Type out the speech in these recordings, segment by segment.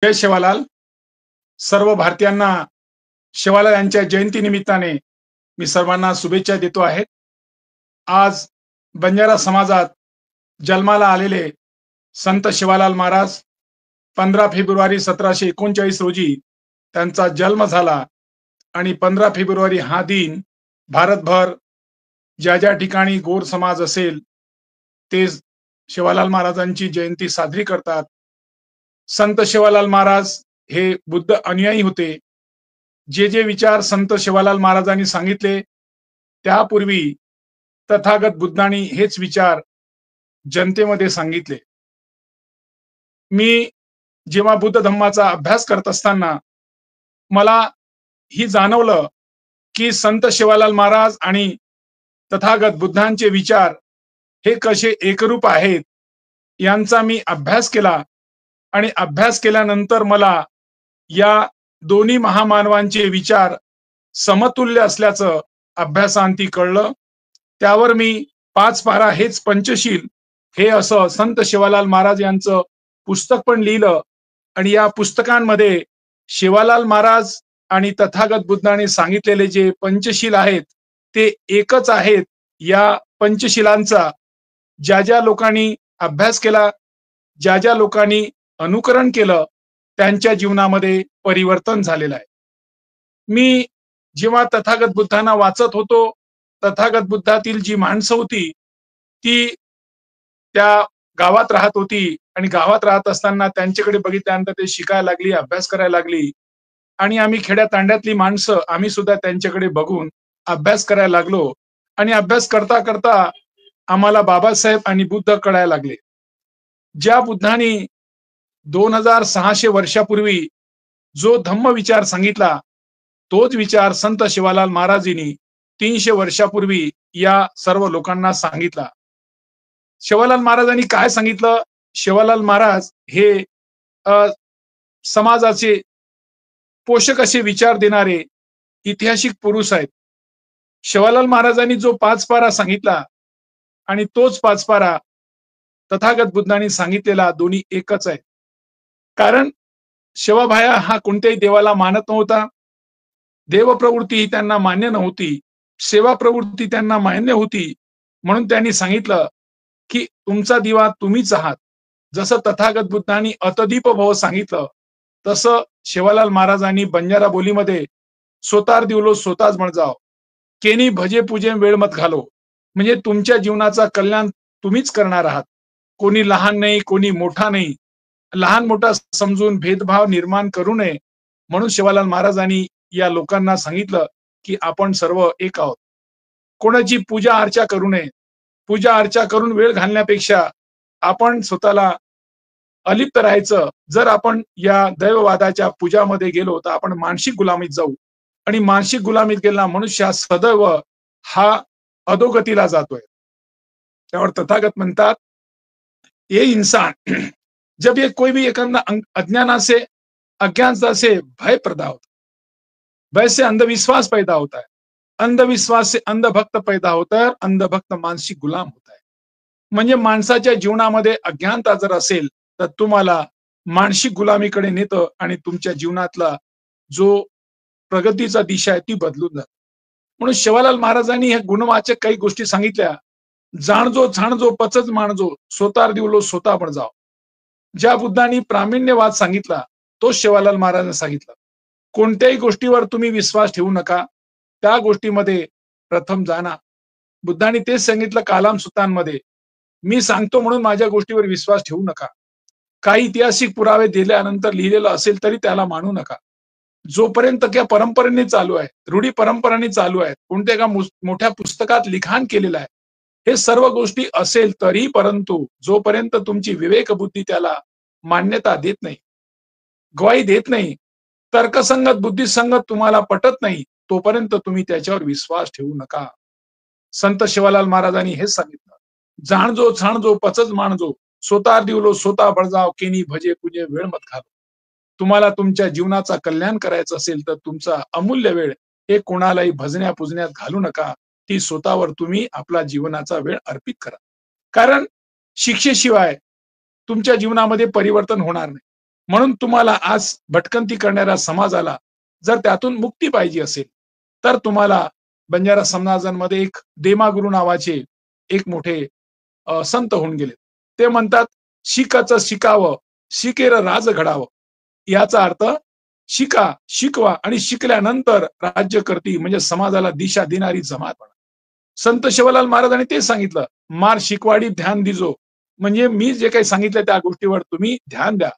जय शिवालाल. सर्व भारतीयांना शिवालाल यांच्या जयंती निमित्ताने मी सर्वांना शुभेच्छा देतो आहे. आज बंजारा समाजात जन्माला आलेले संत शिवालाल महाराज 15 फेब्रुवारी 1739 रोजी त्यांचा जन्म झाला आणि 15 फेब्रुवारी हा दिन भारतभर ज्या ज्या ठिकाणी गोर समाज असेल ते शिवालाल महाराजांची जयंती साजरी करतात. संत शिवालाल महाराज हे बुद्ध अनुयायी होते. जे जे विचार संत शिवालाल महाराजांनी सांगितले त्यापूर्वी तथागत बुद्धांनी हेच विचार जनतेमध्ये सांगितले. मी जेव्हा बुद्ध धम्माचा अभ्यास करत असताना मला ही जाणवलं की संत शिवालाल महाराज आणि तथागत बुद्धांचे विचार हे कसे एकरूप आहेत यांचा मी अभ्यास केला आणि अभ्यास केल्यानंतर मला या दोन्ही महामानवांचे विचार समतुल्य असल्याचं अभ्यासांती कळलं. त्यावर मी 5 पारा हेच पंचशील हे असं संत शिवालाल महाराज यांचं पुस्तक पण लिहिलं आणि या पुस्तकांमध्ये शिवालाल महाराज आणि तथागत बुद्धाने सांगितलेले जे पंचशील आहेत ते एकच आहेत. या पंचशिलांचा ज्या ज्या लोकांनी अभ्यास केला, ज्या ज्या लोकांनी अनुकरण केलं त्यांच्या जीवनामध्ये परिवर्तन झालेलं आहे. मी जेव्हा तथागत बुद्धांना वाचत होतो, तथागत बुद्धातील जी माणसं होती ती त्या गावात राहत होती आणि गावात राहत असताना त्यांच्याकडे बघितल्यानंतर ते शिकायला लागली, अभ्यास करायला लागली आणि आम्ही खेड्या तांड्यातली माणसं आम्ही सुद्धा त्यांच्याकडे बघून अभ्यास करायला लागलो आणि अभ्यास करता करता आम्हाला बाबासाहेब आणि बुद्ध कळायला लागले. ज्या बुद्धांनी 2600 वर्षापूर्वी जो धम्म विचार सांगितला तोच विचार संत शिवालाल महाराजांनी 300 वर्षापूर्वी या सर्व लोकांना सांगितला. शिवालाल महाराजांनी काय सांगितलं? शिवालाल महाराज हे समाजाचे पोषक असे विचार देणारे ऐतिहासिक पुरुष आहेत. शिवालाल महाराजांनी जो 5 पारा सांगितला आणि तोच 5 पारा तथागत बुद्धांनी सांगितलेला दोन्ही एकच आहे. कारण शिवाभाया हा कोणत्याही देवाला मानत नव्हता. देवप्रवृत्ती ही त्यांना मान्य नव्हती. सेवा प्रवृत्ती त्यांना मान्य होती. म्हणून त्यांनी सांगितलं की तुमचा दिवा तुम्हीच आहात. जसं तथागत बुद्धांनी अतदीप भव सांगितलं तसं शिवालाल महाराजांनी बंजारा बोलीमध्ये सोतार दिवलो स्वतःच म्हण जाव केनी भजे पूजे वेळ मत घालो. म्हणजे तुमच्या जीवनाचा कल्याण तुम्हीच करणार आहात. कोणी लहान नाही, कोणी मोठा नाही. लहान मोठा समजून भेदभाव निर्माण करू नये म्हणून शिवालाल महाराजांनी या लोकांना सांगितलं की आपण सर्व एक आहोत. कोणाची पूजा अर्चा करू नये. पूजा अर्चा करून वेळ घालण्यापेक्षा आपण स्वतःला अलिप्त राहायचं. जर आपण या दैववादाच्या पूजामध्ये गेलो तर आपण मानसिक गुलामीत जाऊ आणि मानसिक गुलामीत गेला मनुष्य सदैव हा अधोगतीला जातोय. त्यावर तथागत म्हणतात ये इंसान जब ये कोई भी एक अज्ञान से अज्ञान से भय पैदा होता है, भय से अंधविश्वास पैदा होता है, अंधविश्वास से अंधभक्त पैदा होता है, अंधभक्त मानसिक गुलाम होता है. म्हणजे माणसाच्या जीवनामध्ये अज्ञानता जर असेल तर तुम्हाला मानसिक गुलामीकडे नेतं आणि तुमच्या जीवनातला जो प्रगतीचा दिशा आहे ती बदलून जाते. म्हणून शिवालाल महाराजांनी हे गुणवाचक काही गोष्टी सांगितल्या. जाणजो छाणजो पचज माणजो सोतार दिवलो स्वतः पण जाव. ज्या बुद्धांनी प्रामाण्यवाद सांगितला तो शिवालाल महाराजांनी सांगितला. कोणत्याही गोष्टीवर तुम्ही विश्वास ठेवू नका. त्या गोष्टीमध्ये प्रथम जाणा. बुद्धांनी तेच सांगितलं कालाम सुतांमध्ये. मी सांगतो म्हणून माझ्या गोष्टीवर विश्वास ठेवू नका. काही ऐतिहासिक पुरावे दिल्यानंतर लिहिलेलं असेल तरी त्याला मानू नका. जोपर्यंत त्या परंपरेने चालू आहे, रूढी परंपरांनी चालू आहे, कोणत्या एका मोठ्या पुस्तकात लिखाण केलेलं आहे, हे सर्व गोष्टी असेल तरी परंतु जोपर्यंत तुमची विवेक बुद्धी त्याला मान्यता देत नाही, ग्वाही देत नाही, तर्कसंगत बुद्धिसंगत तुम्हाला पटत नाही तोपर्यंत तुम्ही त्याच्यावर विश्वास ठेवू नका. संत शिवालाल महाराजांनी हेच सांगितलं. जाणजो छाणजो पचज माणजो स्वतः दिवलो स्वतः बळजाव केनी भजे पूजे वेळ मत घालो. तुम्हाला तुमच्या जीवनाचा कल्याण करायचं असेल तर तुमचा अमूल्य वेळ हे कोणालाही भजण्या पुजण्यात घालू नका. ती स्वतःवर तुम्ही आपला जीवनाचा वेळ अर्पित करा. कारण शिक्षेशिवाय तुमच्या जीवनामध्ये परिवर्तन होणार नाही. म्हणून तुम्हाला आज भटकंती करणाऱ्या समाजाला जर त्यातून मुक्ती पाहिजे असेल, तर तुम्हाला बंजारा समाजांमध्ये एक देमागुरु नावाचे एक मोठे संत होऊन गेले. ते म्हणतात, शिकाचं शिकावं, शिकेर राज घडावं. याचा अर्थ शिका, शिकवा आणि शिकल्यानंतर राज्य करती म्हणजे समाजाला दिशा देणारी जमात बना. संत शिवलाल महाराजांनी ते सांगितलं, मार शिकवाडी ध्यान दिजो. म्हणजे मी जे काही सांगितलं त्या गोष्टीवर तुम्ही ध्यान द्या.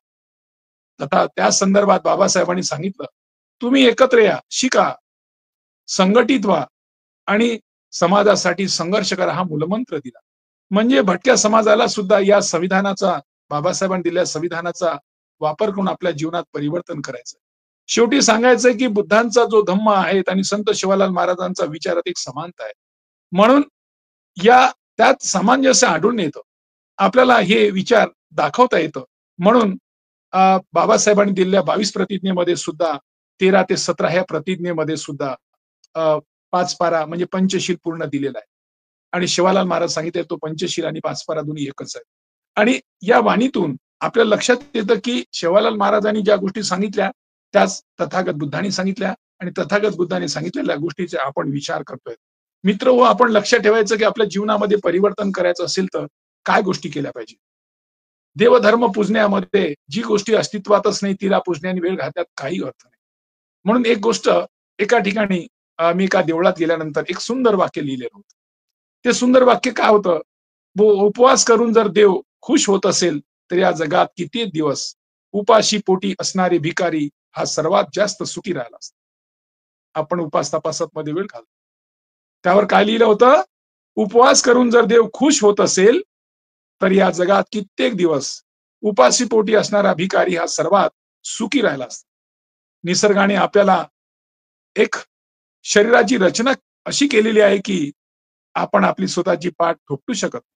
तथा त्या संदर्भात बाबासाहेबांनी सांगितलं, तुम्ही एकत्र या, शिका, संघटित व्हा आणि समाजासाठी संघर्ष करा हा मूलमंत्र दिला. म्हणजे भटक्या समाजाला सुद्धा या संविधानाचा, बाबासाहेबांनी दिलेल्या संविधानाचा वापर करून आपल्या जीवनात परिवर्तन करायचं. शेवटी सांगायचंय की बुद्धांचा जो धम्म आहे आणि संत शिवलाल महाराजांचा विचारात एक समानता आहे. म्हणून या त्यात सामंजस्य आढळून येतं. आपल्याला हे विचार दाखवता येतं. म्हणून बाबासाहेबांनी दिलेल्या 22 प्रतिज्ञेमध्ये सुद्धा 13 ते 17 ह्या प्रतिज्ञेमध्ये सुद्धा 5 पारा म्हणजे पंचशील पूर्ण दिलेला आहे. आणि शिवालाल महाराज सांगितले तो पंचशील आणि 5 पारा दोन्ही एकच आहे. आणि या वाणीतून आपल्या लक्षात येतं की शिवालाल महाराजांनी ज्या गोष्टी सांगितल्या त्याच तथागत बुद्धांनी सांगितल्या आणि तथागत बुद्धांनी सांगितलेल्या गोष्टीचे आपण विचार करतोय. मित्र हो, आपण लक्षात ठेवायचं की आपल्या जीवनामध्ये परिवर्तन करायचं असेल तर काय गोष्टी केल्या पाहिजे. देवधर्म पूजण्यामध्ये जी गोष्टी अस्तित्वातच नाही तिला पूजण्याने वेळ घालण्यात काही अर्थ नाही. म्हणून एक गोष्ट एका ठिकाणी मी एका देवळात गेल्यानंतर एक सुंदर वाक्य लिहिलेलं होतं. ते सुंदर वाक्य काय होतं, उपवास करून जर देव खुश होत असेल तर या जगात किती दिवस उपाशी पोटी असणारे भिकारी हा सर्वात जास्त सुखी राहिला असता. आपण उपास तपासात मध्ये वेळ घालतो. त्यावर काय लिहिलं होतं, उपवास करून जर देव खुश होत असेल तर या जगात कित्येक दिवस उपाशी पोटी असणारा भिकारी हा सर्वात सुखी राहिला असता. निसर्गाने आपल्याला एक शरीराची रचना अशी केलेली आहे की आपण आपली स्वतःची पाठ थोपटू शकत नाही.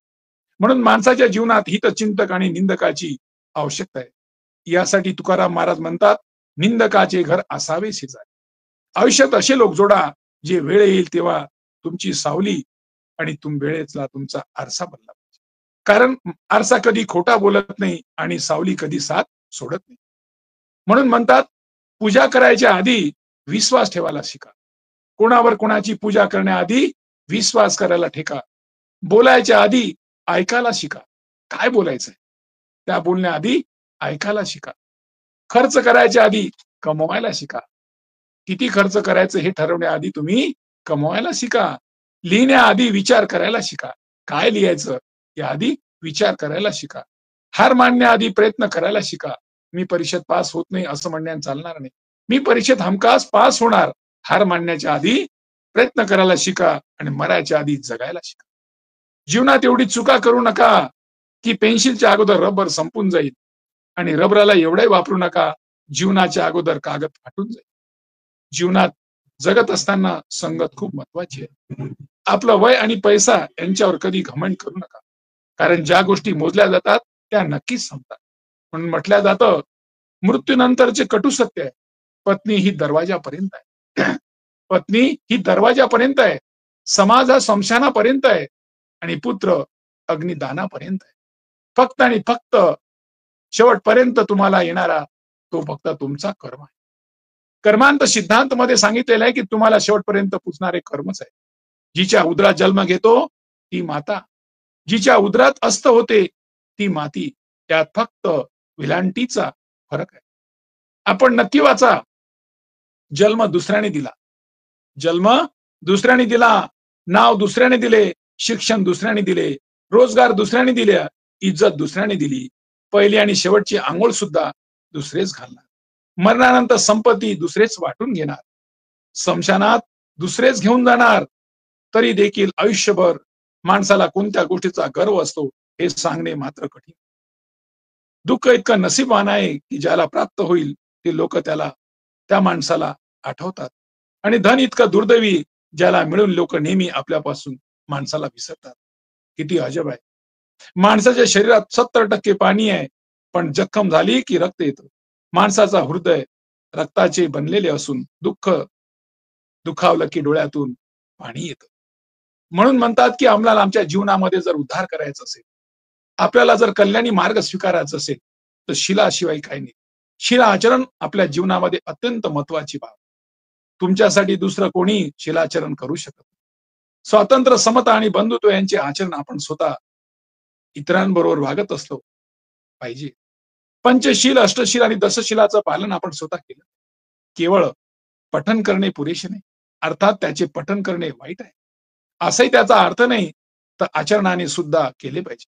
म्हणून माणसाच्या जीवनात हितचिंतक आणि निंदकाची आवश्यकता आहे. यासाठी तुकाराम महाराज म्हणतात, निंदकाचे घर असावे शेजारी. आयुष्यात असे लोक जोडा जे वेळ येईल तेव्हा तुमची सावली आणि वेळेतला तुमचा आरसा बनला पाहिजे. कारण आरसा कधी खोटा बोलत नाही आणि सावली कधी साथ सोडत नाही. म्हणून म्हणतात, पूजा करायच्या आधी विश्वास ठेवायला शिका. कोणावर कोणाची पूजा करण्याआधी विश्वास करायला ठेका. बोलायच्या आधी ऐकायला शिका. काय बोलायचंय त्या बोलण्याआधी ऐकायला शिका. खर्च करायच्या आधी कमवायला शिका. किती खर्च करायचं हे ठरवण्याआधी तुम्ही कमवायला शिका. लिहिण्याआधी विचार करायला शिका. काय लिहायचं याआधी विचार करायला शिका. हार मानण्याआधी प्रयत्न करायला शिका. मी परीक्षेत पास होत नाही असं म्हणण्याने चालणार नाही. मी परीक्षेत हमखास पास होणार. हार मानण्याच्या आधी प्रयत्न करायला शिका आणि मरायच्या आधी जगायला शिका. जीवनात एवढी चुका करू नका की पेन्सिलच्या अगोदर रबर संपून जाईल आणि रबराला एवढे वापरू नका जीवनाच्या अगोदर कागद फाटून जाईल. जीवनात जगत असताना संगत खूप महत्वाची आहे. आपलं वय आणि पैसा यांच्यावर कधी घमंड करू नका. कारण ज्या गोष्टी मोजल्या जातात त्या नक्कीच संपतात. म्हणून म्हटलं जातं, मृत्यूनंतरचे कटू सत्य आहे, पत्नी ही दरवाजापर्यंत आहे. पत्नी ही दरवाजापर्यंत आहे, समाज हा स्मशानापर्यंत आहे आणि पुत्र अग्निदानापर्यंत आहे. फक्त आणि फक्त शेवटपर्यंत तुम्हाला येणारा तो फक्त तुमचा कर्म आहे. कर्मांत सिद्धांत मध्ये सांगितलेलं आहे की तुम्हाला शेवटपर्यंत पुजणारे कर्मच आहे. जिच्या उदरात जन्म घेतो ती माता, जिच्या उदरात अस्त होते ती माती. त्यात फक्त विलांटीचा फरक आहे. आपण नक्की वाचा, जन्म दुसऱ्याने दिला, जन्म दुसऱ्याने दिला, नाव दुसऱ्याने दिले, शिक्षण दुसऱ्याने दिले, रोजगार दुसऱ्याने दिले, इज्जत दुसऱ्याने दिली, पहिली आणि शेवटची आंघोळ सुद्धा दुसरेच घालणार. मरणानंतर संपत्ती दुसरेच वाटून घेणार, स्मशानात दुसरेच घेऊन जाणार. तरी देखील आयुष्यभर माणसाला कोणत्या गोष्टीचा गर्व असतो हे सांगणे मात्र कठीण. दुःख इतकं नशीबवान आहे की ज्याला प्राप्त होईल ते लोक त्या माणसाला आठवतात आणि धन इतकं दुर्दैवी ज्याला मिळून लोक नेहमी आपल्यापासून माणसाला विसरतात. किती अजब आहे. माणसाच्या शरीरात 70% पाणी आहे, पण जखम झाली की रक्त येतं. माणसाचा हृदय रक्ताचे बनलेले असून दुखावलं की डोळ्यातून पाणी येतं. म्हणून म्हणतात की आम्हाला आमच्या जीवनामध्ये जर उद्धार करायचा असेल, आपल्याला जर कल्याणी मार्ग स्वीकारायचा असेल तर शिलाशिवाय काही नाही. शिलाचरण आपल्या जीवनामध्ये अत्यंत महत्वाची बाब. तुमच्यासाठी दुसरं कोणी शिलाचरण करू शकत नाही. स्वातंत्र्य, समता आणि बंधुत्व यांचे आचरण आपण स्वतः इतरांबरोबर वागत असलो पाहिजे. पंचशील, अष्टशील आणि दशशिलाचं पालन आपण स्वतः केलं. केवळ पठन करणे पुरेसे नाही. अर्थात त्याचे पठन करणे वाईट आहे असाही त्याचा अर्थ नाही, तर आचरणाने सुद्धा केले पाहिजे.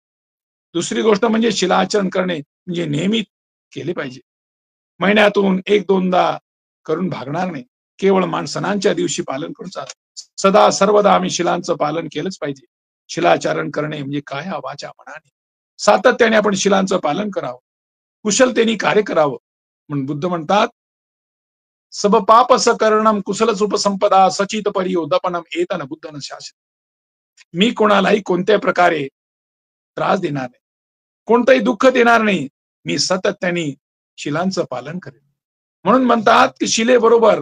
दुसरी गोष्ट म्हणजे शिलाचरण करणे म्हणजे नेहमी केले पाहिजे. महिन्यातून एक दोनदा करून भागणार नाही. केवळ सणांच्या दिवशी पालन करून चालत. सदा सर्वदा आम्ही शिलांचं पालन केलंच पाहिजे. शिलाचरण करणे म्हणजे काया वाचा मनाने सातत्याने आपण शिलांचं पालन करावं. कुशलतेने कार्य करावं. म्हणून बुद्ध म्हणतात, सब पाप सकरणम कुशल उपसंपदा सचित परियोदपनम एतन बुद्धन शासन. मी कोणालाही कोणत्या प्रकारे त्रास देणार नाही, कोणतंही दुःख देणार नाही. मी सातत्याने शिलांचं पालन करेन. म्हणून म्हणतात की शिलेबरोबर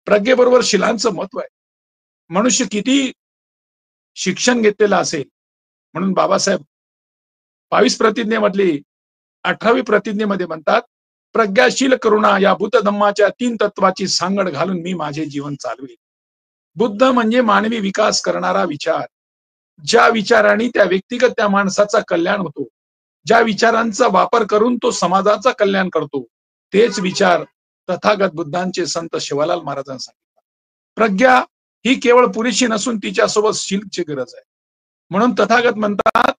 प्रज्ञेबरोबर शिलांचं महत्व आहे. मनुष्य किती शिक्षण घेतलेलं असेल, म्हणून बाबासाहेब 22 प्रतिज्ञेमधली 18वी प्रतिज्ञेमध्ये म्हणतात, प्रज्ञाशील करुणा या बुद्ध धम्माच्या 3 तत्वाची सांगड घालून मी माझे जीवन चालवेल. बुद्ध म्हणजे मानवी विकास करणारा विचार. ज्या विचाराने त्या व्यक्तिगत त्या माणसाचा कल्याण होतो, ज्या विचारांचा वापर करून तो समाजाचा कल्याण करतो, तेच विचार तथागत बुद्धांचे संत शिवालाल महाराजांनी सांगितले. प्रज्ञा ही केवळ पुरेशी नसून तिच्यासोबत शीलची गरज आहे. म्हणून तथागत म्हणतात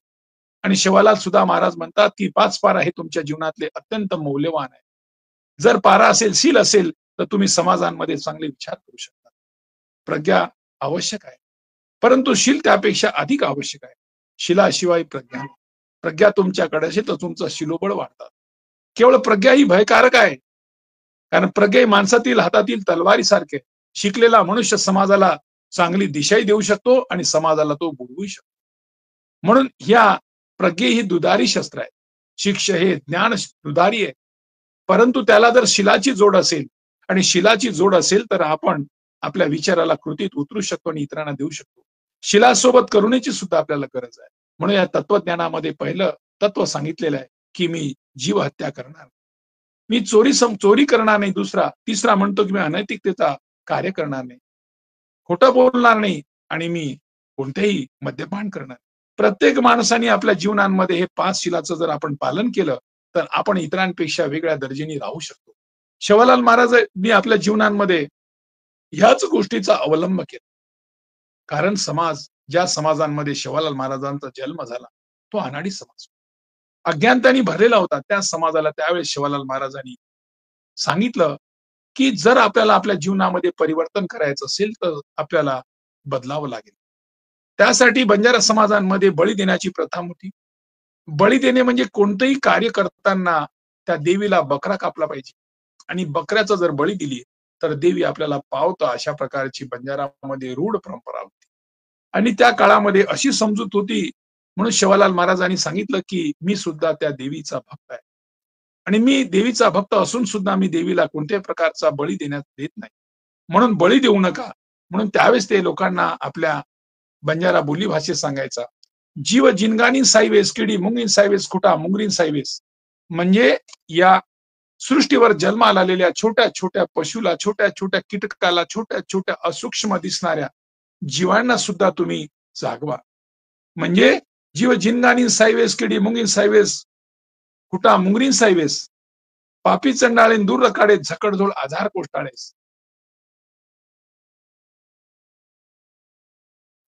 आणि शिवालाल सुद्धा महाराज म्हणतात की 5 पारा हे तुमच्या जीवनातले अत्यंत मौल्यवान आहे. जर पारा असेल, शील असेल, तर तुम्ही समाजांमध्ये चांगले विचार करू शकता. प्रज्ञा आवश्यक आहे, परंतु शील त्यापेक्षा अधिक आवश्यक आहे. शिलाशिवाय प्रज्ञा. प्रज्ञा तुमच्याकडे असेल तर तुमचं शिलोबळ वाढतात. केवळ प्रज्ञा ही भयकारक आहे, कारण प्रज्ञा ही माणसातील हातातील तलवारीसारखे. शिकलेला मनुष्य समाजाला चांगली दिशाही देऊ शकतो आणि समाजाला तो बुडवू शकतो. म्हणून ह्या प्रज्ञा ही दुधारी शस्त्र आहे. शिक्ष हे ज्ञान दुधारी आहे, परंतु त्याला जर शिलाची जोड असेल आणि शिलाची जोड असेल तर आपण आपल्या विचाराला कृतीत उतरू शकतो आणि इतरांना देऊ शकतो. शिलासोबत करुणेची सुद्धा आपल्याला गरज आहे. म्हणून या तत्वज्ञानामध्ये पहिलं तत्व सांगितलेलं आहे की मी जीव हत्या करणार, मी चोरी करणार नाही. तिसरा म्हणतो की मी अनैतिकतेचा कार्य करणार नाही, खोटं बोलणार नाही आणि मी कोणतेही मद्यपान करणार. प्रत्येक माणसाने आपल्या जीवनामध्ये हे 5 शिलाचं जर आपण पालन केलं तर आपण इतरांपेक्षा वेगळ्या दर्जाने राहू शकतो. शिवालाल महाराजांनी आपल्या जीवनामध्ये ह्याच गोष्टीचा अवलंब केला. कारण ज्या समाजांमध्ये शिवालाल महाराजांचा जन्म झाला तो अनाडी समाज अज्ञानताने भरलेला होता. त्या समाजाला त्यावेळेस शिवालाल महाराजांनी सांगितलं की जर आपल्याला आपल्या जीवनामध्ये परिवर्तन करायचं असेल तर आपल्याला बदलावं लागेल. त्यासाठी बंजारा समाजांमध्ये बळी देण्याची प्रथा होती. बळी देणे म्हणजे कोणतंही कार्य करताना त्या देवीला बकरा कापला पाहिजे आणि बकऱ्याचा जर बळी दिली तर देवी आपल्याला पावतं, अशा प्रकारची बंजारामध्ये रूढ परंपरा होती. आणि त्या काळामध्ये अशी समजूत होती. म्हणून शिवालाल महाराजांनी सांगितलं की मी सुद्धा त्या देवीचा भक्त आहे आणि मी देवीचा भक्त असून सुद्धा मी देवीला कोणत्याही प्रकारचा बळी देण्यात देत नाही. म्हणून बळी देऊ नका. म्हणून त्यावेळेस ते लोकांना आपल्या बंजारा बोली भाषेत सांगायचा, जीव जिनगानी साईवेस किडी मुंगीन साईवेस खुटा मुंगरीन साईवेस. म्हणजे या सृष्टीवर जन्माला आलेल्या छोट्या छोट्या पशुला, छोट्या छोट्या कीटकाला, छोट्या छोट्या असूक्ष्म दिसणाऱ्या जीवांना सुद्धा तुम्ही जागवा. म्हणजे जीव जिनगानी साईवेस किडी मुंगीन साईवेस खुटा मुंगरीन साईवेस. पापी चंडाळेन दूर रकाडे झकडझोड आधार कोष्टाळेस.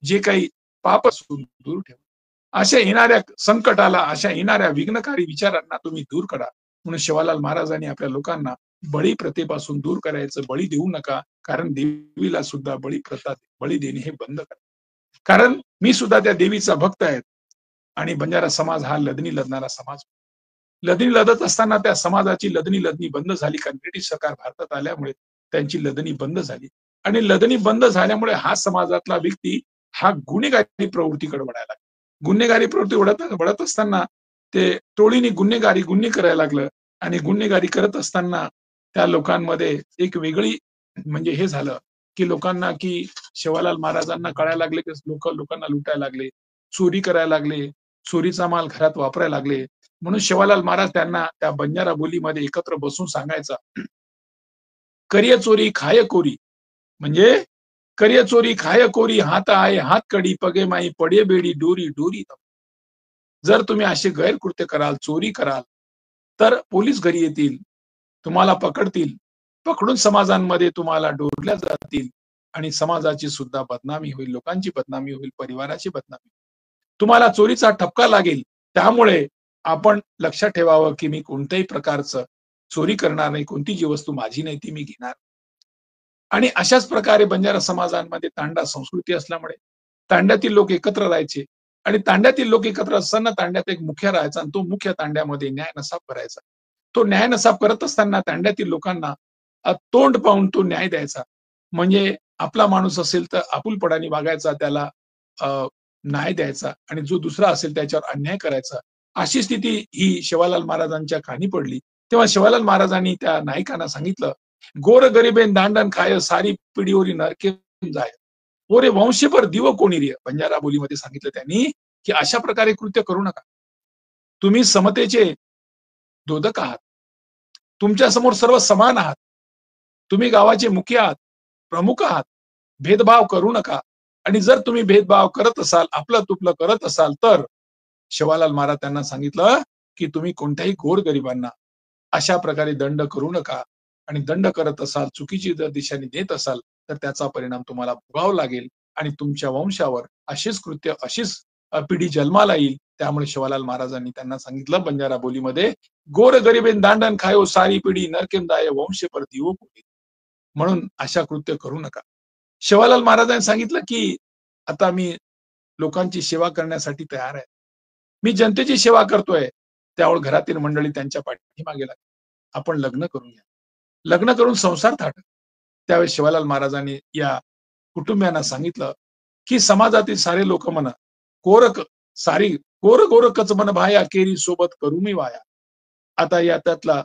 जे काही पाप असून दूर ठेवा. अशा येणाऱ्या संकटाला, अशा येणाऱ्या विघ्नकारी विचारांना तुम्ही दूर करा. म्हणून शिवालाल महाराजांनी आपल्या लोकांना बळी प्रथेपासून दूर करायचं. बळी देऊ नका, कारण देवीला सुद्धा बळी देणे हे बंद करा. कारण मी सुद्धा त्या देवीचा भक्त आहे आणि बंजारा समाज हा लदनी लदणारा समाज. लदनी लदत असताना त्या समाजाची लदनी बंद झाली, कारण ब्रिटिश सरकार भारतात आल्यामुळे त्यांची लदनी बंद झाली आणि लदनी बंद झाल्यामुळे हा समाजातला व्यक्ती हा गुन्हेगारी प्रवृत्तीकडे वळायला लागला. गुन्हेगारी प्रवृत्ती वळत असताना ते टोळीने गुन्हे करायला लागलं आणि गुन्हेगारी करत असताना त्या लोकांमध्ये एक वेगळी म्हणजे हे झालं की लोकांना की शिवालाल महाराजांना कळायला लागले की लोकांना लुटायला लागले, चोरी करायला लागले, चोरीचा माल घरात वापरायला लागले. म्हणून शिवालाल महाराज त्यांना त्या बंजारा बोलीमध्ये एकत्र बसून सांगायचा, करिय चोरी खाय कोरी, म्हणजे करिय चोरी खाय कोरी, हात आहे हात कडी, पगे माई पडे बेडी, डोरी डोरी. जर तुम्ही असे गैरकृत्य कराल, चोरी कराल, तर पोलीस घरी येतील, तुम्हाला पकडतील, पकडून समाजांमध्ये तुम्हाला डोरल्या जातील आणि समाजाची सुद्धा बदनामी होईल, लोकांची बदनामी होईल, परिवाराची बदनामी. तुम्हाला चोरीचा ठपका लागेल. त्यामुळे आपण लक्षात ठेवावं, की मी कोणत्याही प्रकारचं चोरी करणार नाही, कोणती जी वस्तू माझी नाही ती मी घेणार. आणि अशाच प्रकारे बंजारा समाजांमध्ये तांडा संस्कृती असल्यामुळे तांड्यातील लोक एकत्र राहायचे आणि तांड्यातील लोक एकत्र असताना तांड्यात एक मुख्य राहायचा आणि तो मुख्य तांड्यामध्ये न्याय नसाब करायचा. तो न्याय नसाब करत असताना तांड्यातील लोकांना तोंड पाहून तो न्याय द्यायचा. म्हणजे आपला माणूस असेल तर आपुलपणाने वागायचा, त्याला न्याय द्यायचा आणि जो दुसरा असेल त्याच्यावर अन्याय करायचा. अशी स्थिती ही शिवालाल महाराजांच्या कानी पडली. तेव्हा शिवालाल महाराजांनी त्या नायकांना सांगितलं, गोर गरिबेन दांडन खाय, सारी पिढीवरी नरके जाय, ओरे वंशी पर दिव कोणी रे. बंजारा बोलीमध्ये सांगितलं त्यांनी, की अशा प्रकारे कृत्य करू नका. तुम्ही समतेचे दोदक आहात. तुमच्या समोर सर्व समान आहात. तुम्ही गावाचे मुखी आहात, प्रमुख आहात. भेदभाव करू नका. आणि जर तुम्ही भेदभाव करत असाल, आपलं तुपलं करत असाल, तर शिवालाल महाराज त्यांना सांगितलं, की तुम्ही कोणत्याही गोरगरिबांना अशा प्रकारे दंड करू नका. आणि दंड करत असाल, चुकीची जर दिशाने देत असाल, तर त्याचा परिणाम तुम्हाला भोगावा लागेल आणि तुमच्या वंशावर अशीच कृत्य, अशीच पिढी जन्माला येईल. त्यामुळे शिवालाल महाराजांनी त्यांना सांगितलं बंजारा बोलीमध्ये, गोर गरिबेन दांडन खायो, सारी पिढी नरकेन जाय, वंश पर दिवो कोणी. म्हणून अशा कृत्य करू नका. शिवालाल महाराजांनी सांगितलं, की आता मी लोकांची सेवा करण्यासाठी तयार आहे. मी जनतेची सेवा करतोय. त्यावेळी घरातील मंडळी त्यांच्या पाठीमागे लागली. आपण लग्न करून घ्या. लग्न करून संसार थाटा. त्यावेळी शिवालाल महाराजांनी या कुटुंबियांना सांगितलं, की समाजातील सारे लोक म्हणा, कोरक सारी कोर गोरकच मन भाया, केरी सोबत करू मी वाया. आता यातला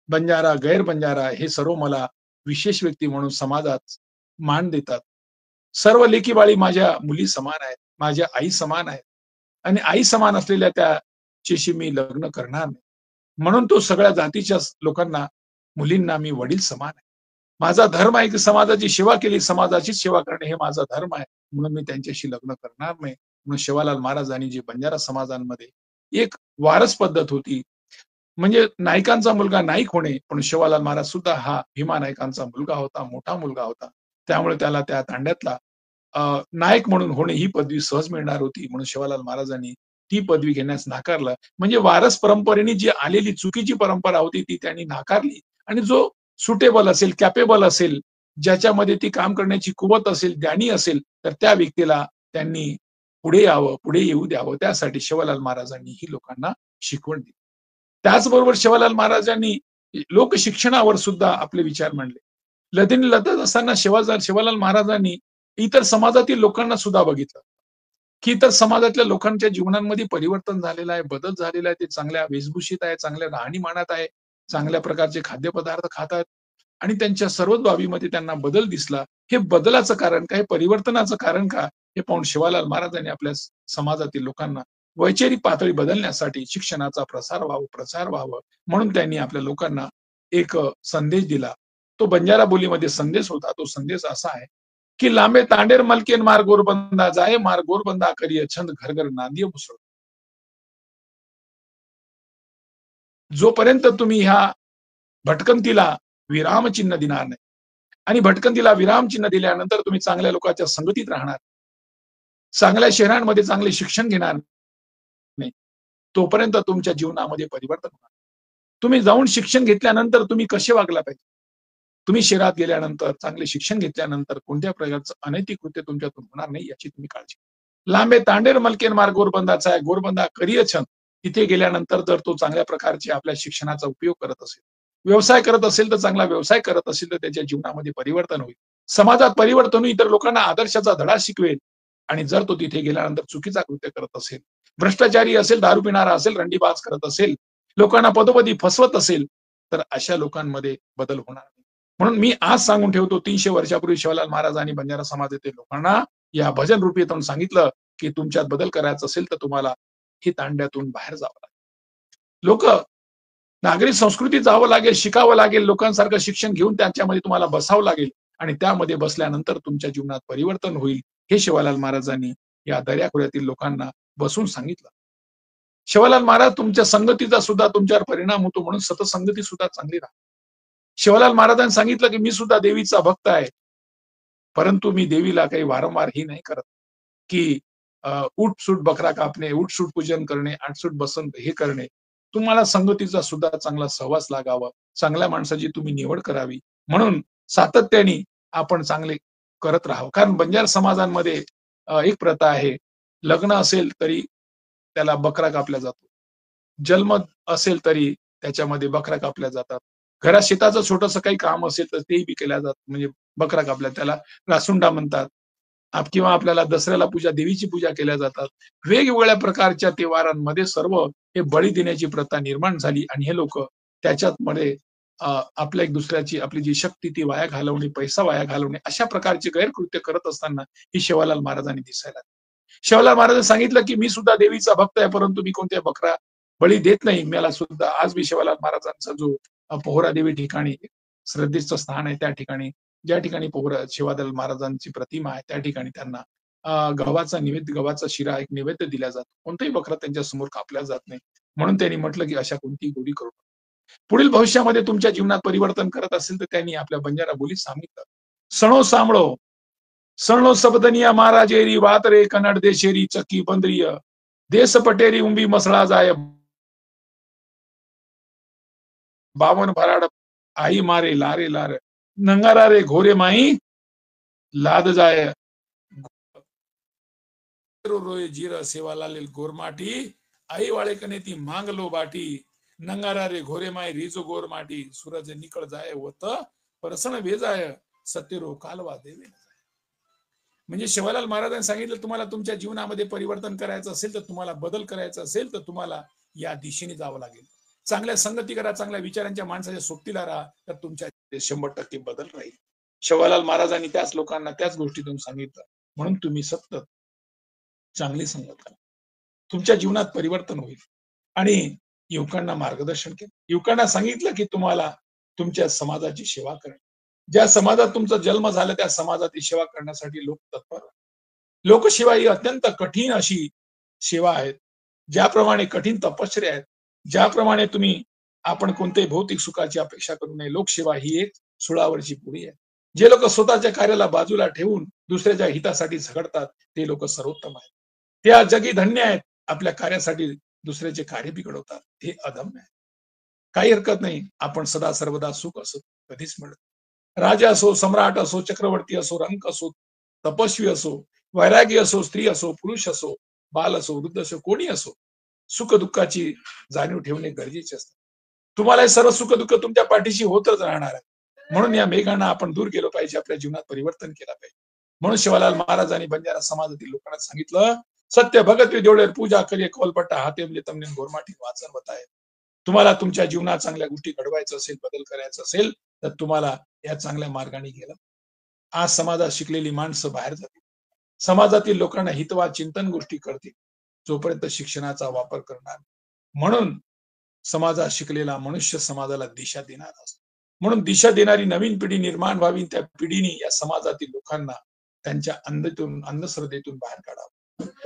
बंजारा, गैर बंजारा हे सर्व मला विशेष व्यक्ती म्हणून समाजात मान देतात. सर्व लेकी बाळी माझ्या मुली समान आहेत, माझ्या आई समान आहेत आणि आई समान असलेल्या त्याच्याशी मी लग्न करणार नाही. म्हणून तो सगळ्या जातीच्या लोकांना, मुलींना मी वडील समान आहे. माझा धर्म आहे की समाजाची सेवा केली, समाजाचीच सेवा करणे हे माझा धर्म आहे. म्हणून मी त्यांच्याशी लग्न करणार नाही. म्हणून शिवालाल महाराजांनी जी बंजारा समाजांमध्ये एक वारस पद्धत होती, म्हणजे नायकांचा मुलगा नाईक होणे, पण शिवालाल महाराज सुद्धा हा भीमा नायकांचा मुलगा होता, मोठा मुलगा होता. त्यामुळे त्याला त्या तांड्यातला नायक म्हणून होणे ही पदवी सहज मिळणार होती. म्हणून शिवालाल महाराजांनी ती पदवी घेण्यास नाकारलं. म्हणजे वारस परंपरेने जी आलेली चुकीची परंपरा होती ती त्यांनी नाकारली आणि जो सुटेबल असेल, कॅपेबल असेल, ज्याच्यामध्ये ती काम करण्याची कुवत असेल, ज्ञानी असेल, तर त्या व्यक्तीला त्यांनी पुढे यावं, पुढे येऊ द्यावं. त्यासाठी शिवालाल महाराजांनी ही लोकांना शिकवण दिली. त्याचबरोबर शिवालाल महाराजांनी लोकशिक्षणावर सुद्धा आपले विचार मांडले. लढीने लढत असताना शिवालाल महाराजांनी इतर समाजातील लोकांना सुद्धा बघितलं, की इतर समाजातल्या लोकांच्या जीवनामध्ये परिवर्तन झालेलं आहे, बदल झालेला आहे. ते चांगल्या वेशभूषित आहे, चांगल्या राहणीमानात आहे, चांगल्या प्रकारचे खाद्यपदार्थ खात आहेत आणि त्यांच्या सर्व बाबीमध्ये त्यांना बदल दिसला. हे बदलाचं कारण काय, परिवर्तनाचं कारण काय, हे पाहून शिवालाल महाराजांनी आपल्या समाजातील लोकांना वैचारिक पातळी बदलण्यासाठी शिक्षणाचा प्रसार व्हावं म्हणून त्यांनी आपल्या लोकांना एक संदेश दिला. तो बंजारा बोलीमध्ये संदेश होता. तो संदेश असा आहे, की लांबे तांडेर मलकेन मार गोरबंदा जाय, मार गोरबंदा करिय छंद घर घर नांदिय मुसळ. जोपर्यंत तुम्ही ह्या भटकंतीला विरामचिन्ह देणार नाही आणि भटकंतीला विरामचिन्ह दिल्यानंतर तुम्ही चांगल्या लोकांच्या संगतीत राहणार, चांगल्या शहरांमध्ये चांगले शिक्षण घेणार नाही, तोपर्यंत तुमच्या जीवनामध्ये परिवर्तन होणार. तुम्ही जाऊन शिक्षण घेतल्यानंतर तुम्ही कसे वागला पाहिजे, तुम्ही शहरात गेल्यानंतर चांगले शिक्षण घेतल्यानंतर कोणत्या प्रकारचं अनैतिक कृत्य तुमच्यातून होणार नाही याची तुम्ही काळजी. लांबे तांडेर मलकेन मार्ग गोरबंदाचा आहे, गोरबंदा करिय छंद. तिथे गेल्यानंतर जर तो चांगल्या प्रकारचे आपल्या शिक्षणाचा उपयोग करत असेल, व्यवसाय करत असेल, तर चांगला व्यवसाय करत असेल तर त्याच्या जीवनामध्ये परिवर्तन होईल. समाजात परिवर्तन होईल, इतर लोकांना आदर्शाचा धडा शिकवेल. आणि जर तो तिथे गेल्यानंतर चुकीचा कृत्य करत असेल, भ्रष्टाचारी असेल, दारू पिणारा असेल, रंडीबाज करत असेल, लोकांना पदोपदी फसवत असेल, तर अशा लोकांमध्ये बदल होणार नाही. म्हणून मी आज सांगून ठेवतो, 300 वर्षापूर्वी शिवालाल महाराज आणि बंजारा समाजातील लोकांना या भजन रूपीतून सांगितलं, की तुमच्यात बदल करायचा असेल तर तुम्हाला ही तांड्यातून बाहेर जावं लागेल. लोक नागरिक संस्कृतीत जावं लागेल, शिकावं लागेल, लोकांसारखं शिक्षण घेऊन त्याच्यामध्ये तुम्हाला बसावं लागेल आणि त्यामध्ये बसल्यानंतर तुमच्या जीवनात परिवर्तन होईल. हे शिवालाल महाराजांनी या दऱ्याखोऱ्यातील लोकांना बसून सांगितलं. शिवालाल महाराज तुमच्या संगतीचा सुद्धा तुमच्यावर परिणाम होतो म्हणून सतसंगती सुद्धा चांगली राहा. शिवालाल महाराजांनी सांगितलं की मी सुद्धा देवीचा भक्त आहे. परंतु मी देवीला काही वारंवार ही नाही करत, की उठ-सूट बकरा कापणे, उठ-सूट पूजन करणे, आठ-सूट बसन हे करणे. तुम्हाला संगतीचा सुद्धा चांगला सहवास लागावा, चांगल्या माणसाची तुम्ही निवड करावी. म्हणून सातत्याने आपण चांगले करत राहावं. कारण बंजारा समाजांमध्ये एक प्रथा आहे, लग्न असेल तरी त्याला बकरा कापला जातो. जन्म असेल तरी त्याच्यामध्ये बकरा कापल्या जातात. घरात शेताचं छोटंसं काही काम असेल तर तेही बी केल्या जातं. म्हणजे बकरा कापल्या त्याला रासुंडा म्हणतात. किंवा आपल्याला दसऱ्याला देवीची पूजा केल्या जातात. वेगवेगळ्या प्रकारच्या त्योहारांमध्ये सर्व हे बळी देण्याची प्रथा निर्माण झाली आणि हे लोक त्याच्यामध्ये आपल्या एक दुसऱ्याची आपली जी शक्ती ती वाया घालवणे, पैसा वाया घालवणे अशा प्रकारचे गैरकृत्य करत असताना ही शिवालाल महाराजांनी दिसायला लागली. शिवालाल महाराजांनी सांगितलं की मी सुद्धा देवीचा भक्त आहे, परंतु मी कोणत्या बकरा बळी देत नाही. मला सुद्धा आज मी शिवालाल महाराजांचा जो पोहरा देवी ठिकाणी श्रद्धेचं स्थान आहे, त्या ठिकाणी ज्या ठिकाणी शिवालाल महाराजांची प्रतिमा आहे त्या ठिकाणी त्यांना गव्हाचा नैवेद्य, गव्हाचा शिरा एक नैवेद्य दिला जातो. कोणताही बकरा त्यांच्या समोर कापला जात नाही. म्हणून त्यांनी म्हटलं की अशा कोणतीही गोडी करू नका. पुढील भविष्यामध्ये तुमच्या जीवनात परिवर्तन करत असेल तर त्यांनी आपल्या बंजारा बोलीत सांगितलं, सणो सांभळो, सणो सबदनिया महाराजेरी वात रे कन्नड देशेरी चक्की बंद्रिय देश पटेरी उंबी मसळा जाय बावन भराड आई मारे लारे लार नंगारा रे घोरे माई लाद जाय रोय जीर सेवा लालेल गोरमाटी आई वाळे कने ती मांगलो बाटी नंगारा रे घोरे माई रिजो गोरमाटी सूरज निकळ जाय होत परसन भेजाय सत्यरो कालवा देवे. म्हणजे शिवालाल महाराजांनी सांगितलं तुम्हाला तुमच्या जीवनामध्ये परिवर्तन करायचं असेल तर तुम्हाला बदल करायचा असेल तर तुम्हाला या दिशेने जावं लागेल. चांगल्या संगती करा, चांगल्या विचारांच्या माणसाच्या सोबतीला राहा, तर तुमच्या 100% बदल राहील. शिवालाल महाराजांनी त्याच लोकांना त्याच गोष्टीतून सांगितलं. म्हणून तुम्ही सतत चांगली संगत करा, तुमच्या जीवनात परिवर्तन होईल. आणि युवकांना मार्गदर्शन केलं, युवकांना सांगितलं की तुम्हाला तुमच्या समाजाची सेवा करणे. ज्या समाजात तुमचा जन्म झाला त्या समाजाची सेवा करण्यासाठी लोक तत्पर. लोकसेवा ही अत्यंत कठीण अशी सेवा आहे. ज्याप्रमाणे कठीण तपश्चर्या आहेत, ज्याप्रमाणे आपण कोणत्याही भौतिक सुखाची अपेक्षा करू नये, लोकसेवा ही एक 16 वर्षी पुढे आहे. जे लोक स्वतःच्या कार्याला बाजूला ठेवून दुसऱ्याच्या हितासाठी झगडतात ते लोक सर्वोत्तम आहेत. त्या जगी धन्य आहेत. आपल्या कार्यासाठी दुसऱ्याचे कार्य बिघडवतात हे अधम्य आहे. काही हरकत नाही, आपण सदा सर्वदा सुख असो कधीच मिळत. राजा असो, सम्राट असो, चक्रवर्ती असो, रंक असो, तपस्वी असो, वैरागी असो, स्त्री असो, पुरुष असो, बाल असो, वृद्ध असो, कोणी असो, सुख दुःखाची जाणीव ठेवणे गरजेचे असते. तुम्हाला हे सर्व सुख दुःख तुमच्या पाठीशी होतच राहणार आहे. म्हणून या मेघांना आपण दूर गेलो पाहिजे, आपल्या जीवनात परिवर्तन केलं पाहिजे. म्हणून शिवालाल महाराजांनी बंजारा समाजातील लोकांना सांगितलं, सत्य भगत देवळे पूजा करिये कौलपट्टा हाते म्हणजे तमने गोरमाटी वाचन होत आहे. तुम्हाला तुमच्या जीवनात चांगल्या गोष्टी घडवायचं असेल, बदल करायचा असेल तर तुम्हाला या चांगल्या मार्गाने गेलं. आज समाजात शिकलेली माणसं बाहेर जातील, समाजातील लोकांना हितवा चिंतन गोष्टी करतील जोपर्यंत शिक्षणाचा वापर करणार. म्हणून समाजात शिकलेला मनुष्य समाजाला दिशा देणार असतो. म्हणून दिशा देणारी नवीन पिढी निर्माण व्हावी. त्या पिढीने या समाजातील लोकांना त्यांच्या अंधश्रद्धेतून बाहेर काढावं.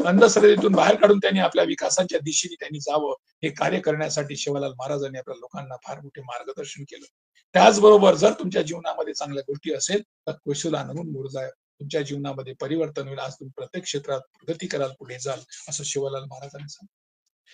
अंधश्रद्धेतून बाहेर काढून त्यांनी आपल्या विकासाच्या दिशेने त्यांनी जावं. हे कार्य करण्यासाठी शिवालाल महाराजांनी आपल्या लोकांना फार मोठे मार्गदर्शन केलं. त्याचबरोबर जर तुमच्या जीवनामध्ये चांगल्या गोष्टी असेल तर कुशला नमून मोर जाय, तुमच्या जीवनामध्ये परिवर्तन होईल. आज तुम्ही प्रत्येक क्षेत्रात प्रगती कराल, पुढे जाल, असं शिवालाल महाराजांनी सांगितलं.